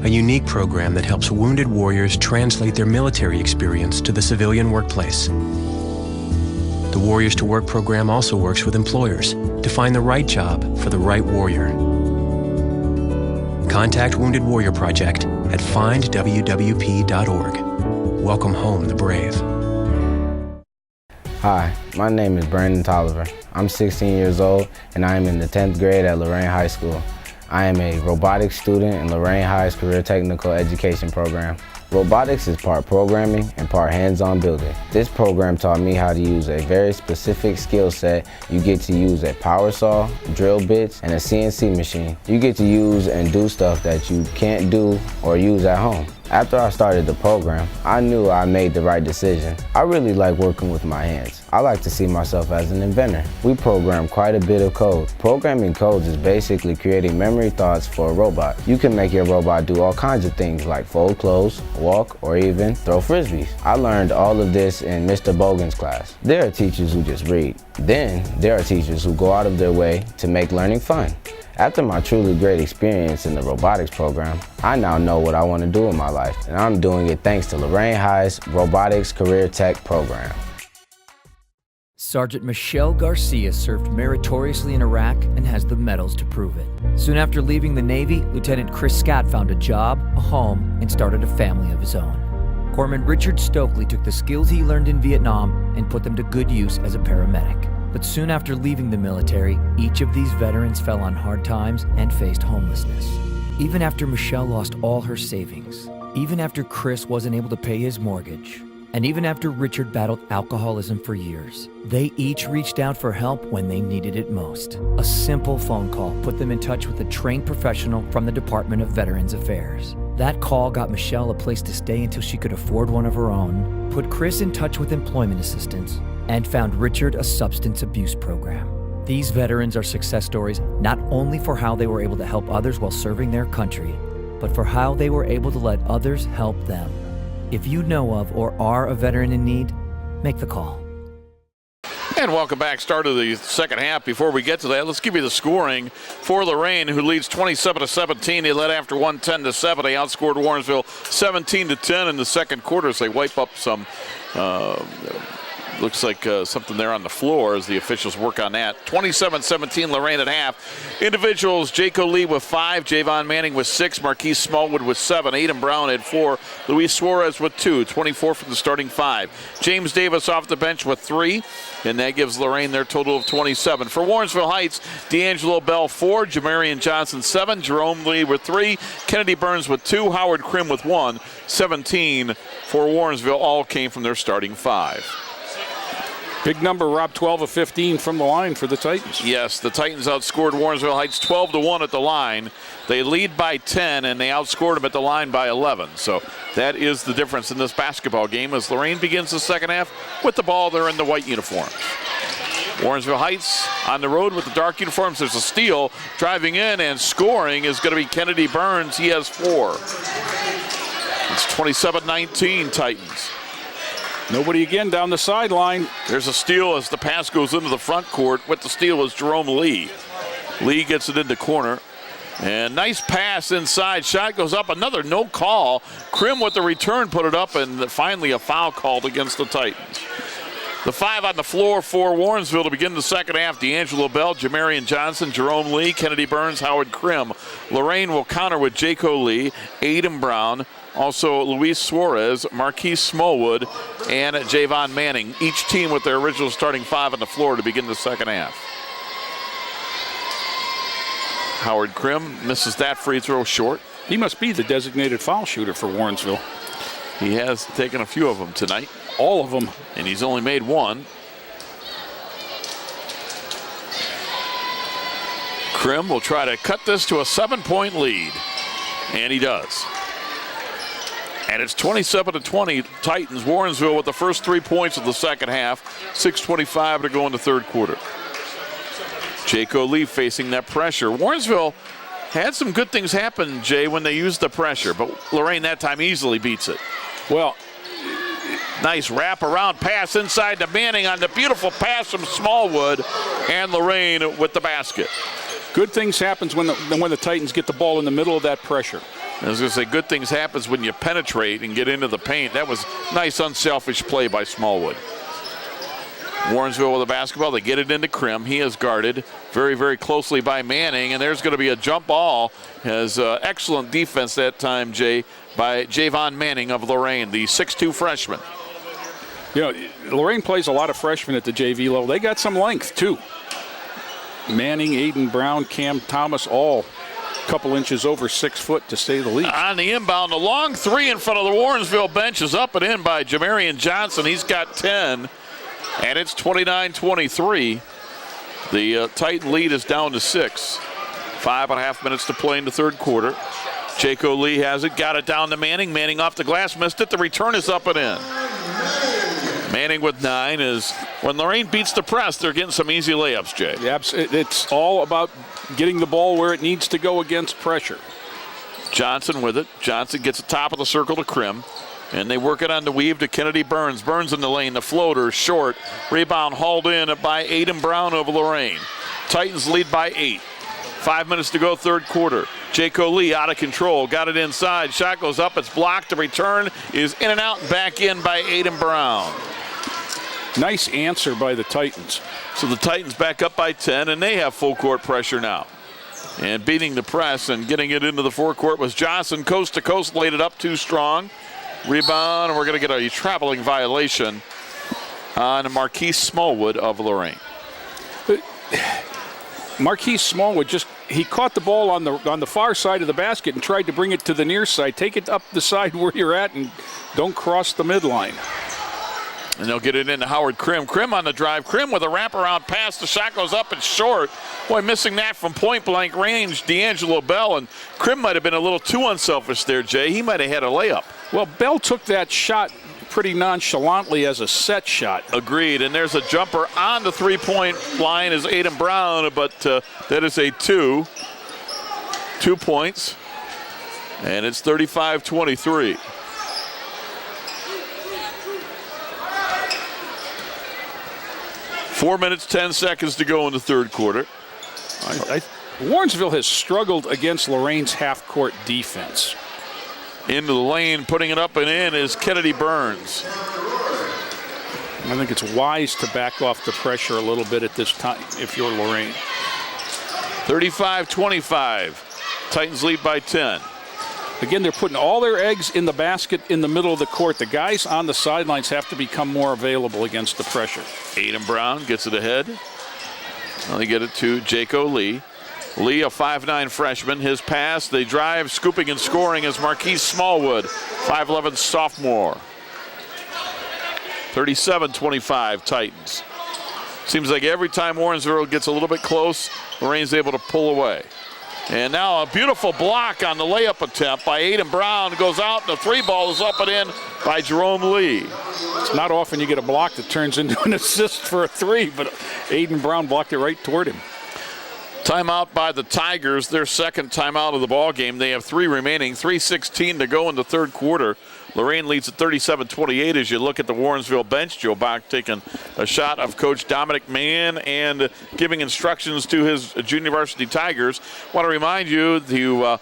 a unique program that helps wounded warriors translate their military experience to the civilian workplace. The Warriors to Work program also works with employers to find the right job for the right warrior. Contact Wounded Warrior Project at findwwp.org. Welcome home the brave. Hi, my name is Brandon Tolliver. I'm 16 years old and I am in the 10th grade at Lorain High School. I am a robotics student in Lorain High's Career Technical Education program. Robotics is part programming and part hands-on building. This program taught me how to use a very specific skill set. You get to use a power saw, drill bits, and a CNC machine. You get to use and do stuff that you can't do or use at home. After I started the program, I knew I made the right decision. I really like working with my hands. I like to see myself as an inventor. We program quite a bit of code. Programming codes is basically creating memory thoughts for a robot. You can make your robot do all kinds of things like fold clothes, walk, or even throw frisbees. I learned all of this in Mr. Bogan's class. There are teachers who just read. Then there are teachers who go out of their way to make learning fun. After my truly great experience in the robotics program, I now know what I want to do in my life, and I'm doing it thanks to Lorain High's Robotics Career Tech program. Sergeant Michelle Garcia served meritoriously in Iraq and has the medals to prove it. Soon after leaving the Navy, Lieutenant Chris Scott found a job, a home, and started a family of his own. Corpsman Richard Stokely took the skills he learned in Vietnam and put them to good use as a paramedic. But soon after leaving the military, each of these veterans fell on hard times and faced homelessness. Even after Michelle lost all her savings, even after Chris wasn't able to pay his mortgage, and even after Richard battled alcoholism for years, they each reached out for help when they needed it most. A simple phone call put them in touch with a trained professional from the Department of Veterans Affairs. That call got Michelle a place to stay until she could afford one of her own, put Chris in touch with employment assistance, and found Richard a substance abuse program. These veterans are success stories not only for how they were able to help others while serving their country, but for how they were able to let others help them. If you know of or are a veteran in need, make the call. And welcome back. Start of the second half. Before we get to that, let's give you the scoring for Lorain, who leads 27-17. They led after 10-7. They outscored Warrensville 17-10 in the second quarter as they wipe up some. Looks like something there on the floor as the officials work on that. 27-17 Lorain at half. Individuals, Jaco Lee with 5, Javon Manning with 6, Marquise Smallwood with 7, Aiden Brown had 4, Luis Suarez with 2, 24 from the starting 5. James Davis off the bench with 3, and that gives Lorain their total of 27. For Warrensville Heights, D'Angelo Bell 4, Jamarian Johnson 7, Jerome Lee with 3, Kennedy Burns with 2, Howard Krim with 1. 17 for Warrensville all came from their starting 5. Big number, Rob, 12 of 15 from the line for the Titans. Yes, the Titans outscored Warrensville Heights 12-1 at the line. They lead by 10, and they outscored them at the line by 11. So that is the difference in this basketball game as Lorain begins the second half with the ball. They're in the white uniforms. Warrensville Heights on the road with the dark uniforms. There's a steal. Driving in and scoring is going to be Kennedy Burns. He has 4. It's 27-19 Titans. Nobody again down the sideline. There's a steal as the pass goes into the front court. With the steal was Jerome Lee. Lee gets it in the corner. And nice pass inside. Shot goes up. Another no call. Krim with the return put it up, and finally a foul called against the Titans. The 5 on the floor for Warrensville to begin the second half. D'Angelo Bell, Jamarian Johnson, Jerome Lee, Kennedy Burns, Howard Krim. Lorain will counter with Jaco Lee, Aiden Brown, also Luis Suarez, Marquise Smallwood, and Javon Manning. Each team with their original starting 5 on the floor to begin the second half. Howard Krim misses that free throw short. He must be the designated foul shooter for Warrensville. He has taken a few of them tonight. All of them. And he's only made 1. Krim will try to cut this to a 7-point lead. And he does. And it's 27-20 Titans. Warrensville with the first 3 points of the second half. 6:25 to go in the third quarter. Jaco Lee facing that pressure. Warrensville had some good things happen, Jay, when they used the pressure, but Lorain that time easily beats it. Well, nice wrap-around pass inside to Manning on the beautiful pass from Smallwood, and Lorain with the basket. Good things happen when the Titans get the ball in the middle of that pressure. I was going to say, good things happens when you penetrate and get into the paint. That was nice, unselfish play by Smallwood. Warrensville with the basketball. They get it into Krim. He is guarded very, very closely by Manning, and there's going to be a jump ball. Has excellent defense that time, Jay, by Javon Manning of Lorain, the 6'2 freshman. You know, Lorain plays a lot of freshmen at the JV level. They got some length, too. Manning, Aiden Brown, Cam Thomas, all a couple inches over 6 foot, to say the least. On the inbound, the long 3 in front of the Warrensville bench is up and in by Jamarian Johnson. He's got 10, and it's 29-23. The Titan lead is down to 6. 5.5 minutes to play in the third quarter. Jaco Lee has it, got it down to Manning. Manning off the glass, missed it. The return is up and in. Manning with 9 is when Lorain beats the press, they're getting some easy layups, Jay. Yeah, it's all about getting the ball where it needs to go against pressure. Johnson with it. Johnson gets the top of the circle to Krim. And they work it on the weave to Kennedy Burns. Burns in the lane, the floater, short. Rebound hauled in by Aiden Brown of Lorain. Titans lead by 8. 5 minutes to go, third quarter. Jaco Lee out of control, got it inside. Shot goes up, it's blocked. The return is in and out and back in by Aiden Brown. Nice answer by the Titans. So the Titans back up by 10, and they have full court pressure now. And beating the press and getting it into the forecourt was Johnson. Coast to coast, laid it up too strong. Rebound, and we're going to get a traveling violation on Marquise Smallwood of Lorain. Marquise Smallwood he caught the ball on the far side of the basket and tried to bring it to the near side. Take it up the side where you're at and don't cross the midline. And they'll get it into Howard Krim. Krim on the drive. Krim with a wraparound pass. The shot goes up and short. Boy, missing that from point-blank range, D'Angelo Bell. And Krim might have been a little too unselfish there, Jay. He might have had a layup. Well, Bell took that shot pretty nonchalantly as a set shot. Agreed. And there's a jumper on the three-point line is Aiden Brown, but that is a 2. 2 points. And it's 35-23. Four minutes, 10 seconds to go in the third quarter. Warrensville has struggled against Lorain's half-court defense. Into the lane, putting it up and in is Kennedy Burns. I think it's wise to back off the pressure a little bit at this time if you're Lorain. 35-25. Titans lead by 10. Again, they're putting all their eggs in the basket in the middle of the court. The guys on the sidelines have to become more available against the pressure. Aiden Brown gets it ahead. Now they get it to Jaco Lee. Lee, a 5'9 freshman. His pass, they drive, scooping and scoring is Marquise Smallwood, 5'11 sophomore. 37-25 Titans. Seems like every time Warrensville gets a little bit close, Lorain's able to pull away. And now a beautiful block on the layup attempt by Aiden Brown. Goes out, and the three ball is up and in by Jerome Lee. It's not often you get a block that turns into an assist for a three, but Aiden Brown blocked it right toward him. Timeout by the Tigers, their second timeout of the ball game. They have three remaining, 3:16 to go in the third quarter. Lorain leads at 37-28 as you look at the Warrensville bench. Joe Bach taking a shot of Coach Dominic Mann and giving instructions to his junior varsity Tigers. Want to remind you to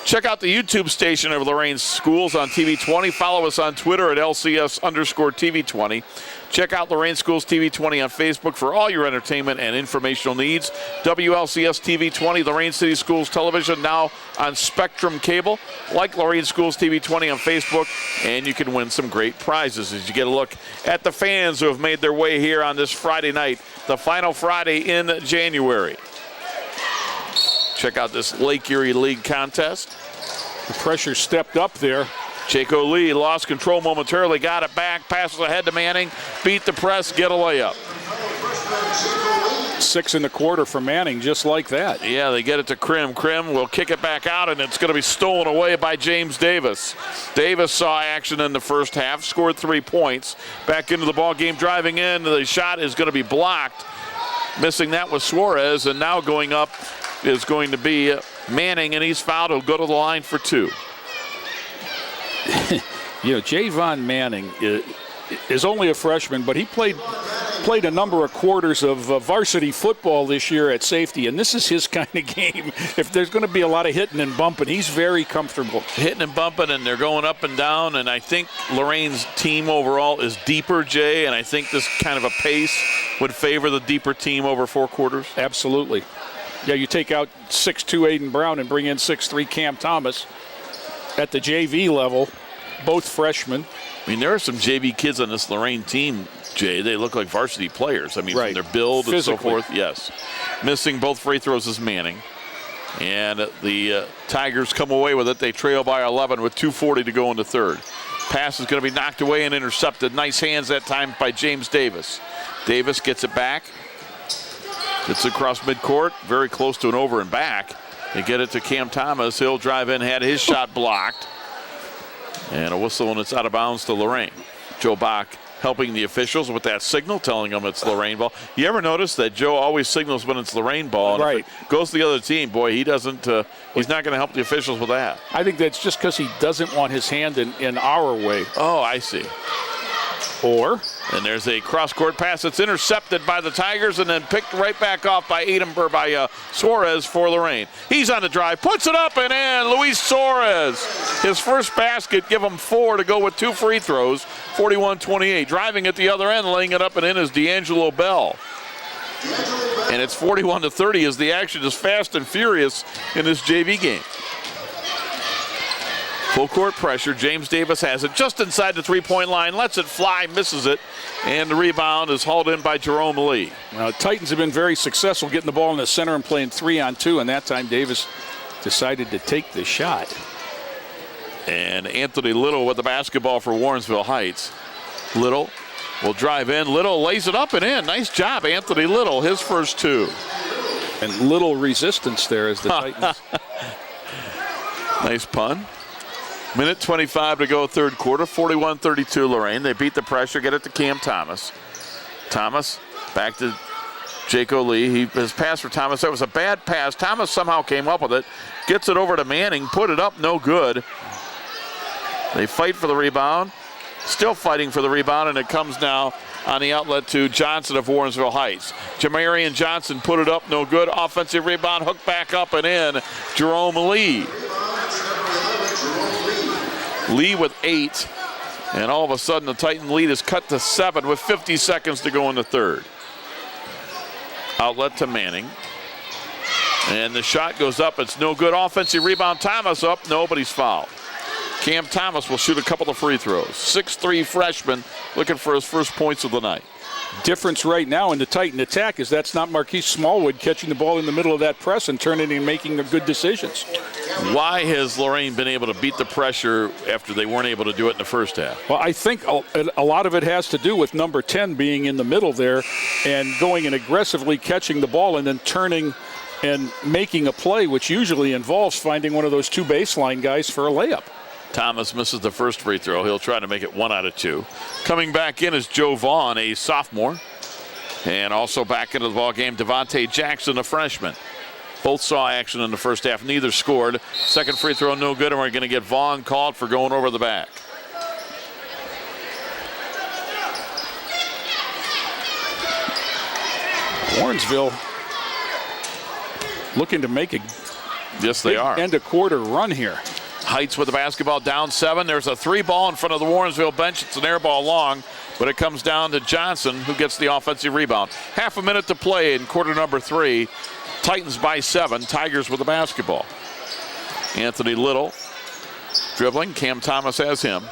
check out the YouTube station of Lorain Schools on TV20. Follow us on Twitter at LCS_TV20. Check out Lorain Schools TV20 on Facebook for all your entertainment and informational needs. WLCS TV20, Lorain City Schools Television, now on Spectrum Cable. Like Lorain Schools TV20 on Facebook, and you can win some great prizes as you get a look at the fans who have made their way here on this Friday night, the final Friday in January. Check out this Lake Erie League contest. The pressure stepped up there. Jaco Lee lost control momentarily, got it back, passes ahead to Manning, beat the press, get a layup. 6 in the quarter for Manning, just like that. Yeah, they get it to Krim. Krim will kick it back out, and it's going to be stolen away by James Davis. Davis saw action in the first half, scored 3 points. Back into the ball game, driving in. The shot is going to be blocked. Missing that was Suarez, and now going up is going to be Manning, and he's fouled. He'll go to the line for 2. You know, Javon Manning is only a freshman, but he played a number of quarters of varsity football this year at safety, and this is his kind of game. If there's going to be a lot of hitting and bumping, he's very comfortable. Hitting and bumping, and they're going up and down, and I think Lorain's team overall is deeper, Jay, and I think this kind of a pace would favor the deeper team over 4 quarters. Absolutely. Yeah, you take out 6'2" Aiden Brown and bring in 6'3" Cam Thomas. At the JV level, both freshmen. I mean, there are some JV kids on this Lorain team, Jay. They look like varsity players. I mean, right. From their build Physically. and so forth. Yes. Missing both free throws is Manning. And the Tigers come away with it. They trail by 11 with 2:40 to go in the third. Pass is going to be knocked away and intercepted. Nice hands that time by James Davis. Davis gets it back. Gets across midcourt, very close to an over and back. They get it to Cam Thomas. He'll drive in, had his shot blocked. And a whistle, and it's out of bounds to Lorain. Joe Bach helping the officials with that signal, telling them it's Lorain ball. You ever notice that Joe always signals when it's Lorain ball? And right. If it goes to the other team, boy, he doesn't. He's not going to help the officials with that. I think that's just because he doesn't want his hand in our way. Oh, I see. And there's a cross-court pass that's intercepted by the Tigers and then picked right back off by Suarez for Lorain. He's on the drive, puts it up and in. Luis Suarez, his first basket, give him 4 to go with 2 free throws, 41-28. Driving at the other end, laying it up and in is D'Angelo Bell. And it's 41-30 as the action is fast and furious in this JV game. Full court pressure. James Davis has it just inside the 3-point line, lets it fly, misses it, and the rebound is hauled in by Jerome Lee. Titans have been very successful getting the ball in the center and playing 3-on-2, and that time Davis decided to take the shot. And Anthony Little with the basketball for Warrensville Heights. Little will drive in. Little lays it up and in. Nice job, Anthony Little, his first 2. And little resistance there as the Titans. Nice pun. Minute 25 to go, third quarter, 41-32 Lorain. They beat the pressure, get it to Cam Thomas. Thomas back to Jaco Lee, his pass for Thomas, that was a bad pass. Thomas somehow came up with it, gets it over to Manning, put it up, no good. They fight for the rebound, still fighting for the rebound, and it comes now on the outlet to Johnson of Warrensville Heights. Jamarian Johnson put it up, no good. Offensive rebound, hook back up and in. Jerome Lee. Lee with 8, and all of a sudden the Titan lead is cut to 7 with 50 seconds to go in the third. Outlet to Manning. And the shot goes up. It's no good. Offensive rebound. Thomas up. Nobody's fouled. Cam Thomas will shoot a couple of free throws. 6'3" freshman looking for his first points of the night. Difference right now in the Titan attack is that's not Marquise Smallwood catching the ball in the middle of that press and turning and making the good decisions. Why has Lorain been able to beat the pressure after they weren't able to do it in the first half? Well, I think a lot of it has to do with number 10 being in the middle there and going and aggressively catching the ball and then turning and making a play, which usually involves finding one of those 2 baseline guys for a layup. Thomas misses the first free throw. He'll try to make it 1 out of 2. Coming back in is Joe Vaughn, a sophomore. And also back into the ball game, Devontae Jackson, a freshman. Both saw action in the first half. Neither scored. Second free throw, no good, and we're going to get Vaughn called for going over the back. Warrensville looking to make a yes, they are. end of quarter run here. Heights with the basketball, down 7. There's a 3 ball in front of the Warrensville bench. It's an air ball long, but it comes down to Johnson, who gets the offensive rebound. Half a minute to play in quarter number 3. Titans by 7. Tigers with the basketball. Anthony Little dribbling. Cam Thomas has him.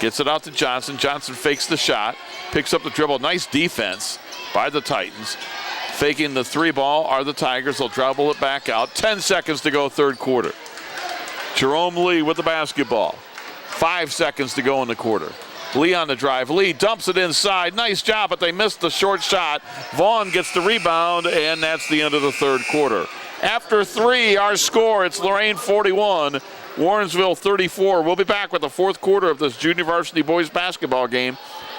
Gets it out to Johnson. Johnson fakes the shot. Picks up the dribble. Nice defense by the Titans. Faking the 3 ball are the Tigers. They'll dribble it back out. 10 seconds to go, third quarter. Jerome Lee with the basketball. 5 seconds to go in the quarter. Lee on the drive. Lee dumps it inside. Nice job, but they missed the short shot. Vaughn gets the rebound, and that's the end of the third quarter. After 3, our score, it's Lorain 41, Warrensville 34. We'll be back with the fourth quarter of this junior varsity boys basketball game.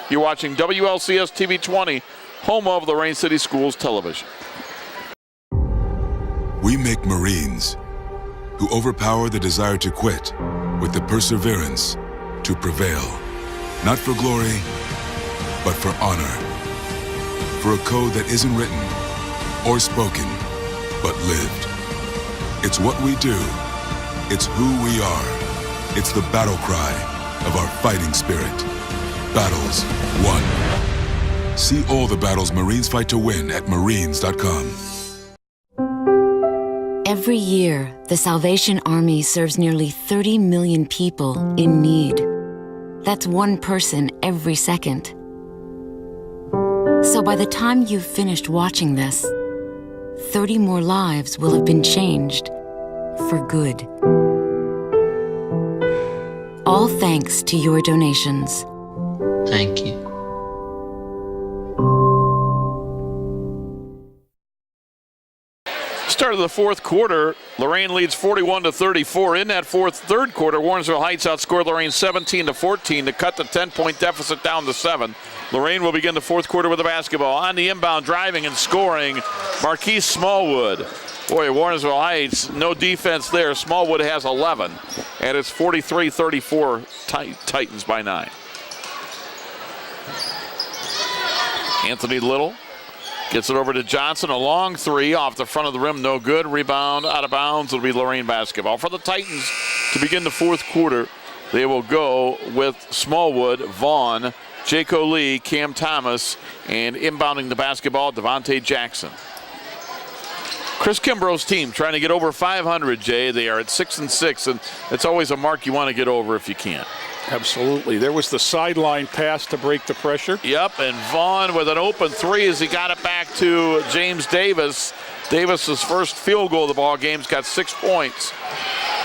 You're watching WLCS TV 20, home of Lorain City Schools Television. We make Marines who overpower the desire to quit with the perseverance to prevail. Not for glory, but for honor. For a code that isn't written or spoken, but lived. It's what we do. It's who we are. It's the battle cry of our fighting spirit. Battles won. See all the battles Marines fight to win at marines.com. Every year, the Salvation Army serves nearly 30 million people in need. That's 1 person every second. So by the time you've finished watching this, 30 more lives will have been changed for good. All thanks to your donations. Thank you. Start of the fourth quarter, Lorain leads 41-34. In that third quarter, Warrensville Heights outscored Lorain 17-14 to cut the 10-point deficit down to 7. Lorain will begin the fourth quarter with the basketball. On the inbound, driving and scoring, Marquise Smallwood. Boy, Warrensville Heights, no defense there. Smallwood has 11, and it's 43-34 Titans by 9. Anthony Little gets it over to Johnson. A long 3 off the front of the rim. No good. Rebound out of bounds. It'll be Lorain basketball. For the Titans to begin the fourth quarter, they will go with Smallwood, Vaughn, Jaco Lee, Cam Thomas, and inbounding the basketball, Devontae Jackson. Chris Kimbrough's team trying to get over 500, Jay. They are at 6-6, and it's always a mark you want to get over if you can. Absolutely. There was the sideline pass to break the pressure. Yep, and Vaughn with an open 3 as he got it back to James Davis. Davis's first field goal of the ball game's got 6 points.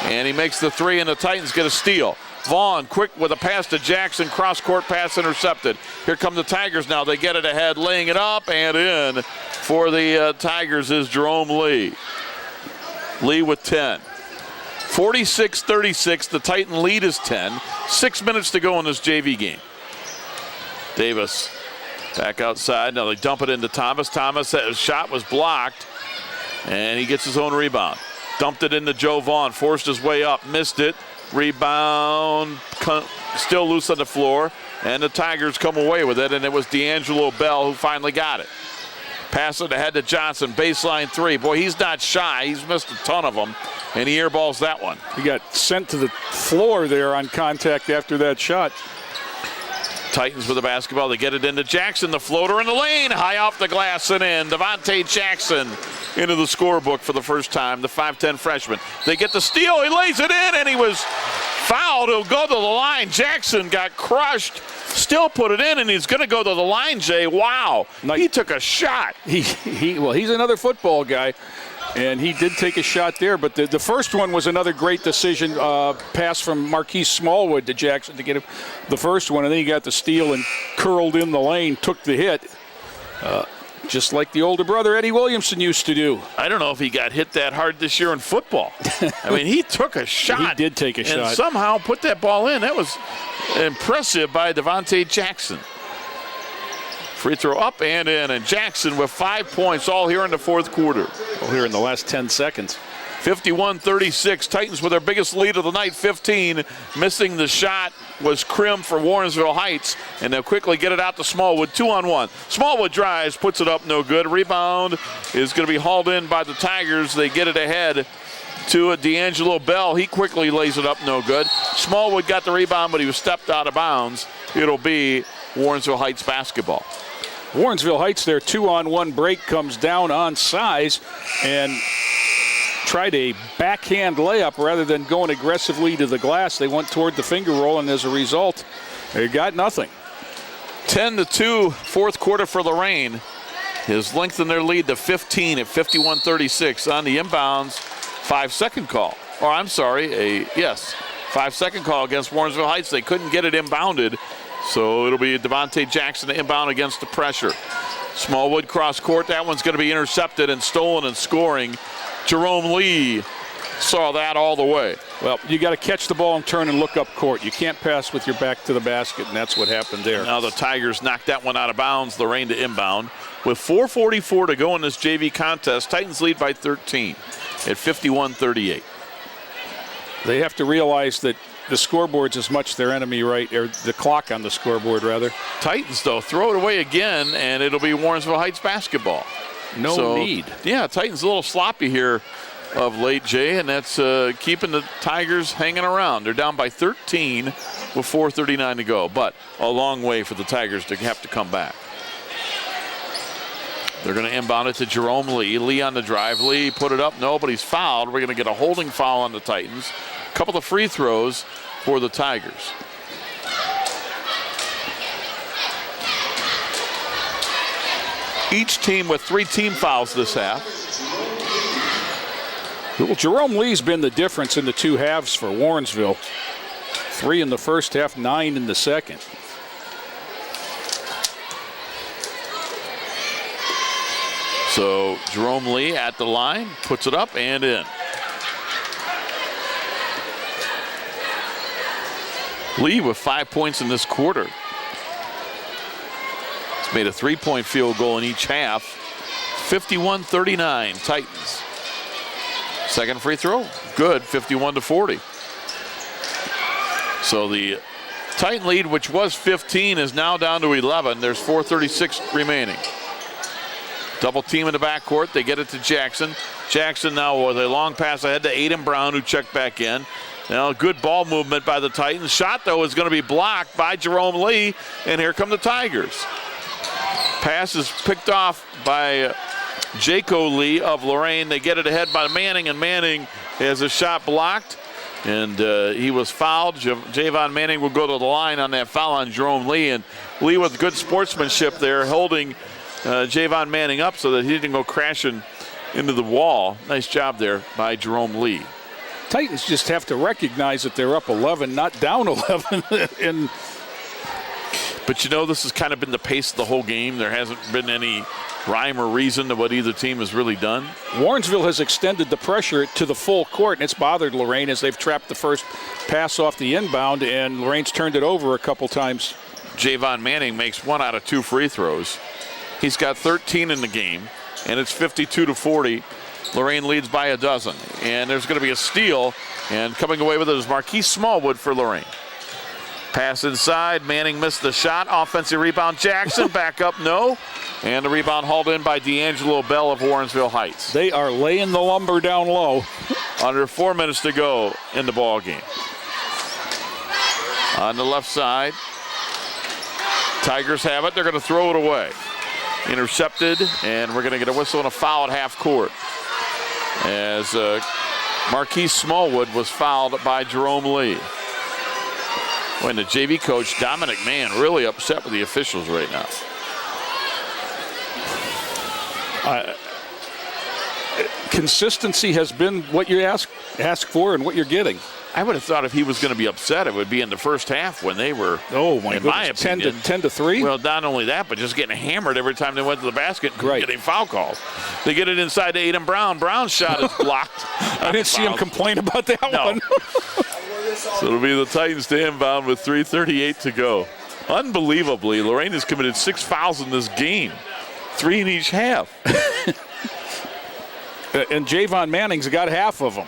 And he makes the 3, and the Titans get a steal. Vaughn quick with a pass to Jackson, cross-court pass intercepted. Here come the Tigers now. They get it ahead, laying it up and in. For the Tigers is Jerome Lee. Lee with 10. 46-36, the Titan lead is 10. 6 minutes to go in this JV game. Davis Back outside. Now they dump it into Thomas. Thomas' shot was blocked, and he gets his own rebound. Dumped it into Joe Vaughn. Forced his way up. Missed it. Rebound. Still loose on the floor. And the Tigers come away with it, and it was D'Angelo Bell who finally got it. Pass it ahead to Johnson. Baseline three. Boy, he's not shy. He's missed a ton of them, and he airballs that one. He got sent to the floor there on contact after that shot. Titans with the basketball. They get it into Jackson. The floater in the lane. High off the glass and in. Devontae Jackson into the scorebook for the first time. The 5'10 freshman. They get the steal. He lays it in, and he was fouled. He'll go to the line. Jackson got crushed. Still put it in, and he's going to go to the line, Jay. Wow. He took a shot. Well, he's another football guy. And he did take a shot there, but the first one was another great decision, pass from Marquise Smallwood to Jackson to get him the first one, and then he got the steal and curled in the lane, took the hit, just like the older brother Eddie Williamson used to do. I don't know if he got hit that hard this year in football. I mean, he took a shot. He did take a shot. And somehow put that ball in. That was impressive by Devontae Jackson. Free throw up and in, and Jackson with 5 points all here in the fourth quarter. All here in the last 10 seconds. 51-36, Titans with their biggest lead of the night, 15. Missing the shot was Krim for Warrensville Heights, and they'll quickly get it out to Smallwood, 2-on-1. Smallwood drives, puts it up, no good. Rebound is going to be hauled in by the Tigers. They get it ahead to D'Angelo Bell. He quickly lays it up, no good. Smallwood got the rebound, but he was stepped out of bounds. It'll be Warrensville Heights basketball. Warrensville Heights, their 2-on-1 break comes down on size and tried a backhand layup rather than going aggressively to the glass. They went toward the finger roll, and as a result, they got nothing. 10-2, fourth quarter for Lorain. Has lengthened their lead to 15 at 51-36 on the inbounds. 5-second call. Or I'm sorry, 5-second call against Warrensville Heights. They couldn't get it inbounded. So it'll be Devontae Jackson inbound against the pressure. Smallwood cross court. That one's going to be intercepted and stolen and scoring. Jerome Lee saw that all the way. Well, you got to catch the ball and turn and look up court. You can't pass with your back to the basket, and that's what happened there. Now the Tigers knocked that one out of bounds. Lorain to inbound. With 4:44 to go in this JV contest, Titans lead by 13 at 51-38. They have to realize that the scoreboard's as much their enemy, right? Or the clock on the scoreboard, rather. Titans, though, throw it away again, and it'll be Warrensville Heights basketball. No need. Yeah, Titans a little sloppy here of late, Jay, and that's keeping the Tigers hanging around. They're down by 13 with 4:39 to go, but a long way for the Tigers to have to come back. They're going to inbound it to Jerome Lee. Lee on the drive. Lee put it up. Nobody's fouled. We're going to get a holding foul on the Titans. A couple of free throws for the Tigers. Each team with 3 team fouls this half. Well, Jerome Lee's been the difference in the two halves for Warrensville. 3 in the first half, 9 in the second. So Jerome Lee at the line, puts it up and in. Lee with 5 points in this quarter. He's made a 3-point field goal in each half. 51-39 Titans. Second free throw, good, 51-40. So the Titan lead, which was 15, is now down to 11. There's 4:36 remaining. Double team in the backcourt. They get it to Jackson. Jackson now with a long pass ahead to Aiden Brown, who checked back in. Now, good ball movement by the Titans. Shot, though, is going to be blocked by Jerome Lee, and here come the Tigers. Pass is picked off by Jaco Lee of Lorain. They get it ahead by Manning, and Manning has a shot blocked, and he was fouled. Javon Manning will go to the line on that foul on Jerome Lee, and Lee with good sportsmanship there, holding Javon Manning up so that he didn't go crashing into the wall. Nice job there by Jerome Lee. Titans just have to recognize that they're up 11, not down 11. But you know, this has kind of been the pace of the whole game. There hasn't been any rhyme or reason to what either team has really done. Warrensville has extended the pressure to the full court, and it's bothered Lorain as they've trapped the first pass off the inbound, and Lorain's turned it over a couple times. Javon Manning makes 1 out of 2 free throws. He's got 13 in the game, and it's 52-40. Lorain leads by a dozen, and there's going to be a steal, and coming away with it is Marquise Smallwood for Lorain. Pass inside, Manning missed the shot. Offensive rebound, Jackson, back up, no. And the rebound hauled in by D'Angelo Bell of Warrensville Heights. They are laying the lumber down low. Under 4 minutes to go in the ball game. On the left side, Tigers have it. They're going to throw it away. Intercepted, and we're going to get a whistle and a foul at half court. As Marquise Smallwood was fouled by Jerome Lee. When the JV coach, Dominic Mann, really upset with the officials right now. Consistency has been what you ask for and what you're getting. I would have thought if he was going to be upset, it would be in the first half when they were, in my opinion, 10-3. Well, not only that, but just getting hammered every time they went to the basket and getting foul calls. They get it inside to Aiden Brown. Brown's shot is blocked. I didn't see him complain about that one. So it'll be the Titans to inbound with 3:38 to go. Unbelievably, Lorain has committed 6 fouls in this game, 3 in each half. And Javon Manning's got half of them.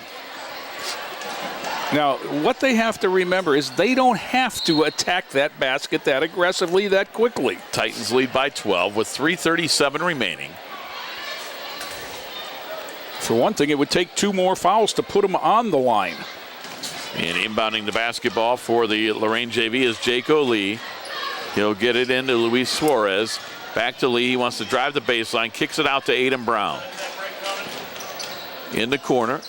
Now, what they have to remember is they don't have to attack that basket that aggressively, that quickly. Titans lead by 12 with 3:37 remaining. For one thing, it would take 2 more fouls to put them on the line. And inbounding the basketball for the Lorain JV is Jaco Lee. He'll get it into Luis Suarez. Back to Lee. He wants to drive the baseline. Kicks it out to Aiden Brown. In the corner.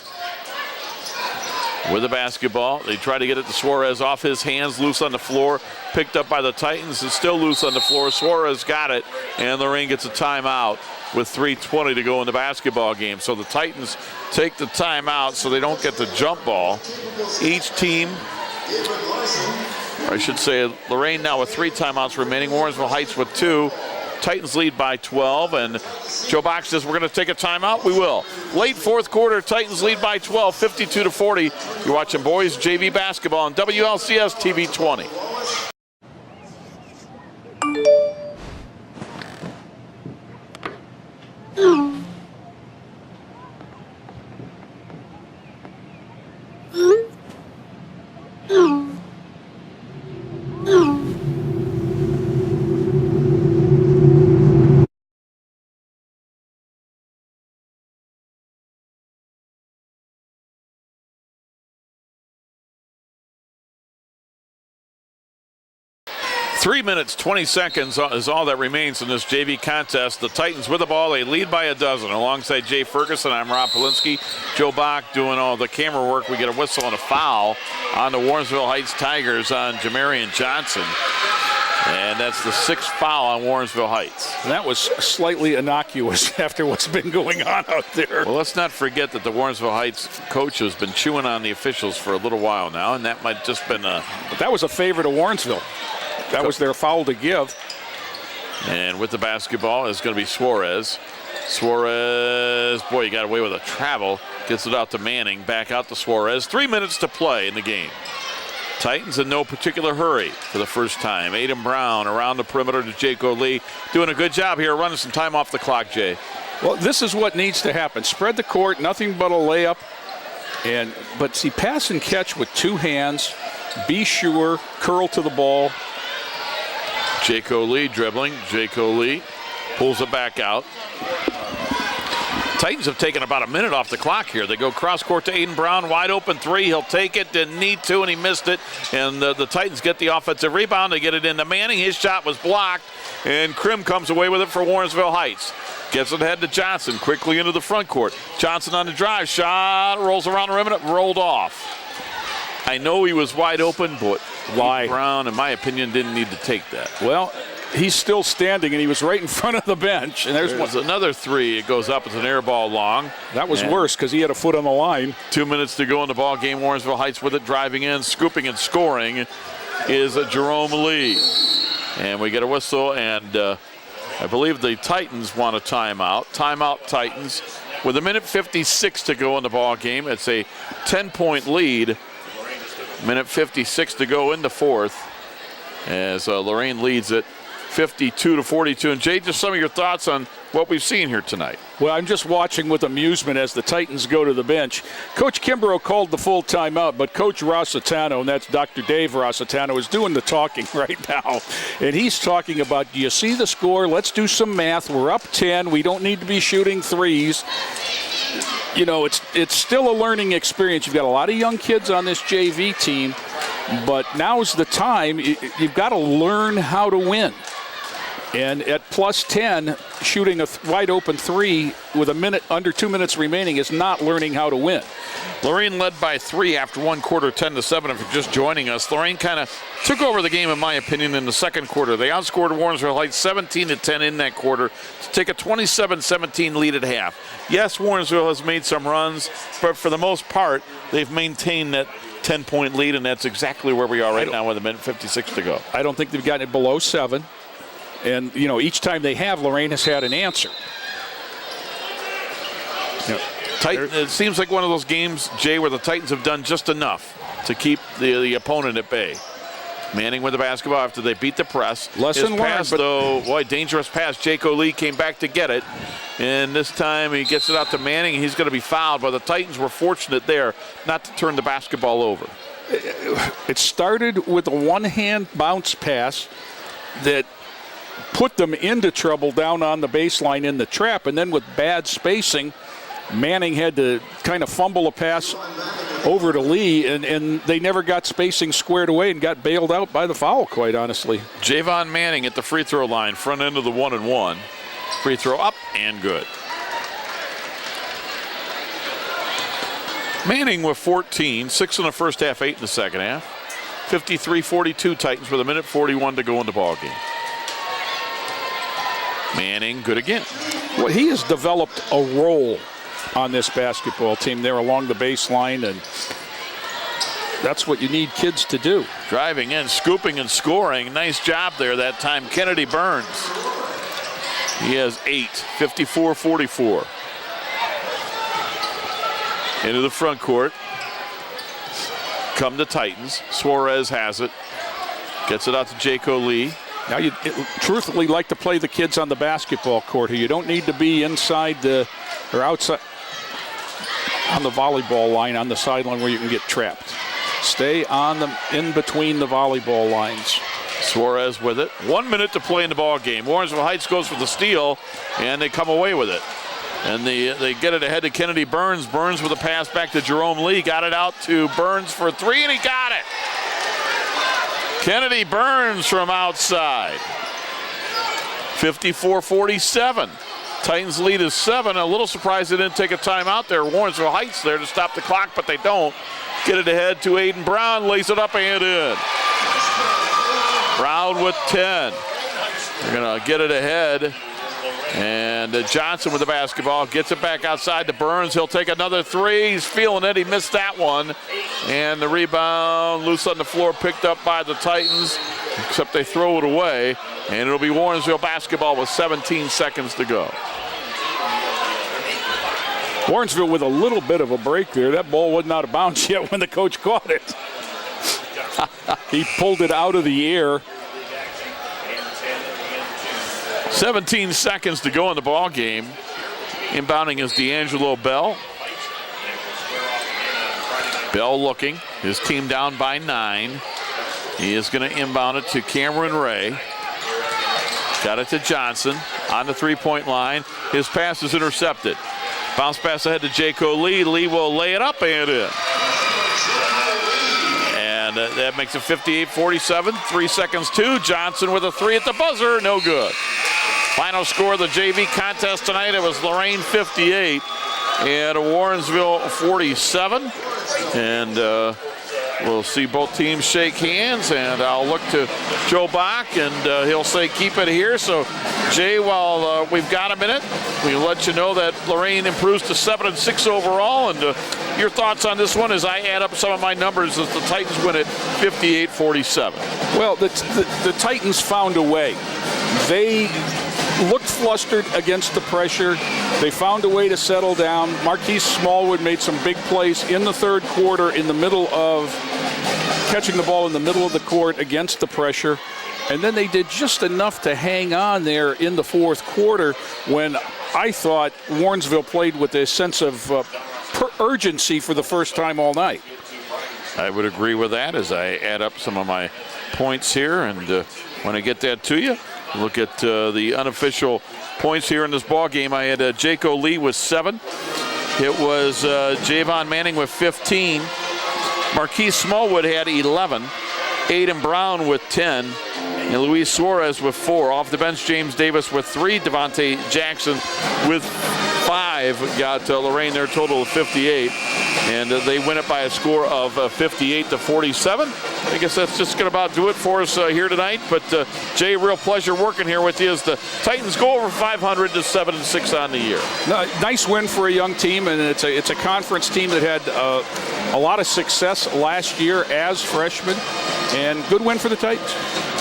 With the basketball. They try to get it to Suarez off his hands. Loose on the floor. Picked up by the Titans. It's still loose on the floor. Suarez got it. And Lorain gets a timeout with 3:20 to go in the basketball game. So the Titans take the timeout so they don't get the jump ball. Each team, or I should say Lorain now with 3 timeouts remaining. Warrensville Heights with 2. Titans lead by 12, and Joe Box says we're going to take a timeout. We will. Late fourth quarter, Titans lead by 12, 52-40. You're watching boys JV basketball on WLCS TV 20. Three minutes, 20 seconds is all that remains in this JV contest. The Titans with the ball, they lead by a dozen. Alongside Jay Ferguson, I'm Rob Polinsky. Joe Bach doing all the camera work. We get a whistle and a foul on the Warrensville Heights Tigers on Jamarian Johnson. And that's the 6th foul on Warrensville Heights. And that was slightly innocuous after what's been going on out there. Well, let's not forget that the Warrensville Heights coach has been chewing on the officials for a little while now, and that might just been a... But that was a favor to Warrensville. That was their foul to give. And with the basketball is going to be Suarez. Suarez, boy, he got away with a travel. Gets it out to Manning, back out to Suarez. 3 minutes to play in the game. Titans in no particular hurry for the first time. Aiden Brown around the perimeter to Jaco Lee. Doing a good job here, running some time off the clock, Jay. Well, this is what needs to happen. Spread the court, nothing but a layup. But see, pass and catch with 2 hands. Be sure, curl to the ball. Jaco Lee dribbling. Jaco Lee pulls it back out. Titans have taken about a minute off the clock here. They go cross court to Aiden Brown. Wide open 3. He'll take it. Didn't need to, and he missed it. And the Titans get the offensive rebound. They get it into Manning. His shot was blocked. And Krim comes away with it for Warrensville Heights. Gets it ahead to Johnson. Quickly into the front court. Johnson on the drive. Shot. Rolls around the rim and it rolled off. I know he was wide open, but why? Brown, in my opinion, didn't need to take that. Well, he's still standing, and he was right in front of the bench. And there's another 3. It goes up. It's an air ball long. That was worse because he had a foot on the line. 2 minutes to go in the ball game. Warrensville Heights with it, driving in, scooping and scoring is Jerome Lee. And we get a whistle, and I believe the Titans want a timeout. Timeout Titans with 1:56 to go in the ball game. It's a 10-point lead. 1:56 to go in the fourth. as Lorain leads it 52-42. And Jay, just some of your thoughts on what we've seen here tonight. Well, I'm just watching with amusement as the Titans go to the bench. Coach Kimbrough called the full timeout, but Coach Rossitano, and that's Dr. Dave Rossitano, is doing the talking right now. And he's talking about, do you see the score? Let's do some math. We're up 10. We don't need to be shooting threes. You know, it's still a learning experience. You've got a lot of young kids on this JV team, but now's the time. You've got to learn how to win. And at plus 10, shooting a wide open three with under 2 minutes remaining is not learning how to win. Lorain led by 3 after one quarter, 10-7. If you're just joining us, Lorain kind of took over the game, in my opinion, in the second quarter. They outscored Warrensville Heights 17-10 in that quarter to take a 27-17 lead at half. Yes, Warrensville has made some runs, but for the most part, they've maintained that 10-point lead, and that's exactly where we are right now with a minute 56 to go. I don't think they've gotten it below 7. And, you know, each time they have, Lorain has had an answer. It seems like one of those games, Jay, where the Titans have done just enough to keep the opponent at bay. Manning with the basketball after they beat the press. Lesson learned. Pass, though, boy, dangerous pass. Jaco Lee came back to get it. And this time he gets it out to Manning. He's going to be fouled, but the Titans were fortunate there not to turn the basketball over. It started with a one-hand bounce pass that put them into trouble down on the baseline in the trap, and then with bad spacing, Manning had to kind of fumble a pass over to Lee, and they never got spacing squared away and got bailed out by the foul, quite honestly. Javon Manning at the free throw line, front end of the 1-and-1. Free throw up and good. Manning with 14, 6 in the first half, 8 in the second half. 53-42 Titans with a minute 41 to go in the ballgame. Manning, good again. Well, he has developed a role on this basketball team there along the baseline, and that's what you need kids to do. Driving in, scooping and scoring. Nice job there that time, Kennedy Burns. He has 8, 54-44. Into the front court. Come to Titans. Suarez has it. Gets it out to Jaco Lee. Now, you truthfully like to play the kids on the basketball court here. You don't need to be inside or outside on the volleyball line on the sideline where you can get trapped. Stay in between the volleyball lines. Suarez with it. 1 minute to play in the ball game. Warrensville Heights goes for the steal, and they come away with it. And they get it ahead to Kennedy Burns. Burns with a pass back to Jerome Lee. Got it out to Burns for 3, and he got it. Kennedy Burns from outside. 54-47. Titans lead is 7. A little surprised they didn't take a timeout there. Warrensville Heights there to stop the clock, but they don't. Get it ahead to Aiden Brown. Lays it up and in. Brown with 10. They're going to get it ahead. And Johnson with the basketball. Gets it back outside to Burns. He'll take another 3. He's feeling it. He missed that one. And the rebound loose on the floor, picked up by the Titans, except they throw it away. And it'll be Warrensville basketball with 17 seconds to go. Warrensville with a little bit of a break there. That ball wasn't out of bounds yet when the coach caught it. He pulled it out of the air. 17 seconds to go in the ball game. Inbounding is D'Angelo Bell. Bell looking. His team down by 9. He is going to inbound it to Cameron Ray. Got it to Johnson on the three-point line. His pass is intercepted. Bounce pass ahead to Jaco Lee. Lee will lay it up and in. And that makes it 58-47. 3 seconds to Johnson with a 3 at the buzzer. No good. Final score of the JV contest tonight, it was Lorain 58 and Warrensville 47. And we'll see both teams shake hands, and I'll look to Joe Bach, and he'll say keep it here. So, Jay, while we've got a minute, we'll let you know that Lorain improves to 7-6 overall. And your thoughts on this one as I add up some of my numbers as the Titans win it 58-47. Well, the Titans found a way. They looked flustered against the pressure. They found a way to settle down. Marquise Smallwood made some big plays in the third quarter in the middle of catching the ball in the middle of the court against the pressure. And then they did just enough to hang on there in the fourth quarter when I thought Warrensville played with a sense of urgency for the first time all night. I would agree with that as I add up some of my points here. And when I get that to you, look at the unofficial points here in this ball game. I had Jaco Lee with 7. It was Javon Manning with 15. Marquise Smallwood had 11. Aiden Brown with 10. And Luis Suarez with 4. Off the bench, James Davis with 3. Devontae Jackson with 5. Got Lorain their total of 58. And they win it by a score of 58-47. I guess that's just going to about do it for us here tonight. But Jay, real pleasure working here with you as the Titans go over 500 to 7-6 on the year. Nice win for a young team, and it's a conference team that had a lot of success last year as freshmen, and good win for the Titans.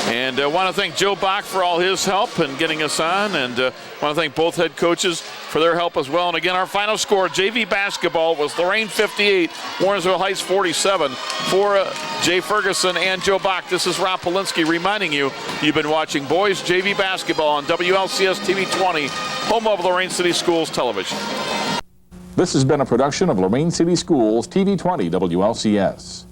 And I want to thank Joe Bach for all his help in getting us on, and want to thank both head coaches for their help as well. And again, our final score, JV basketball, was Lorain 58, Warrensville Heights 47. For Jay Ferguson and Joe Bach, this is Rob Polinsky reminding you, you've been watching boys JV basketball on WLCS TV 20, home of Lorain City Schools Television. This has been a production of Lorain City Schools TV 20 WLCS.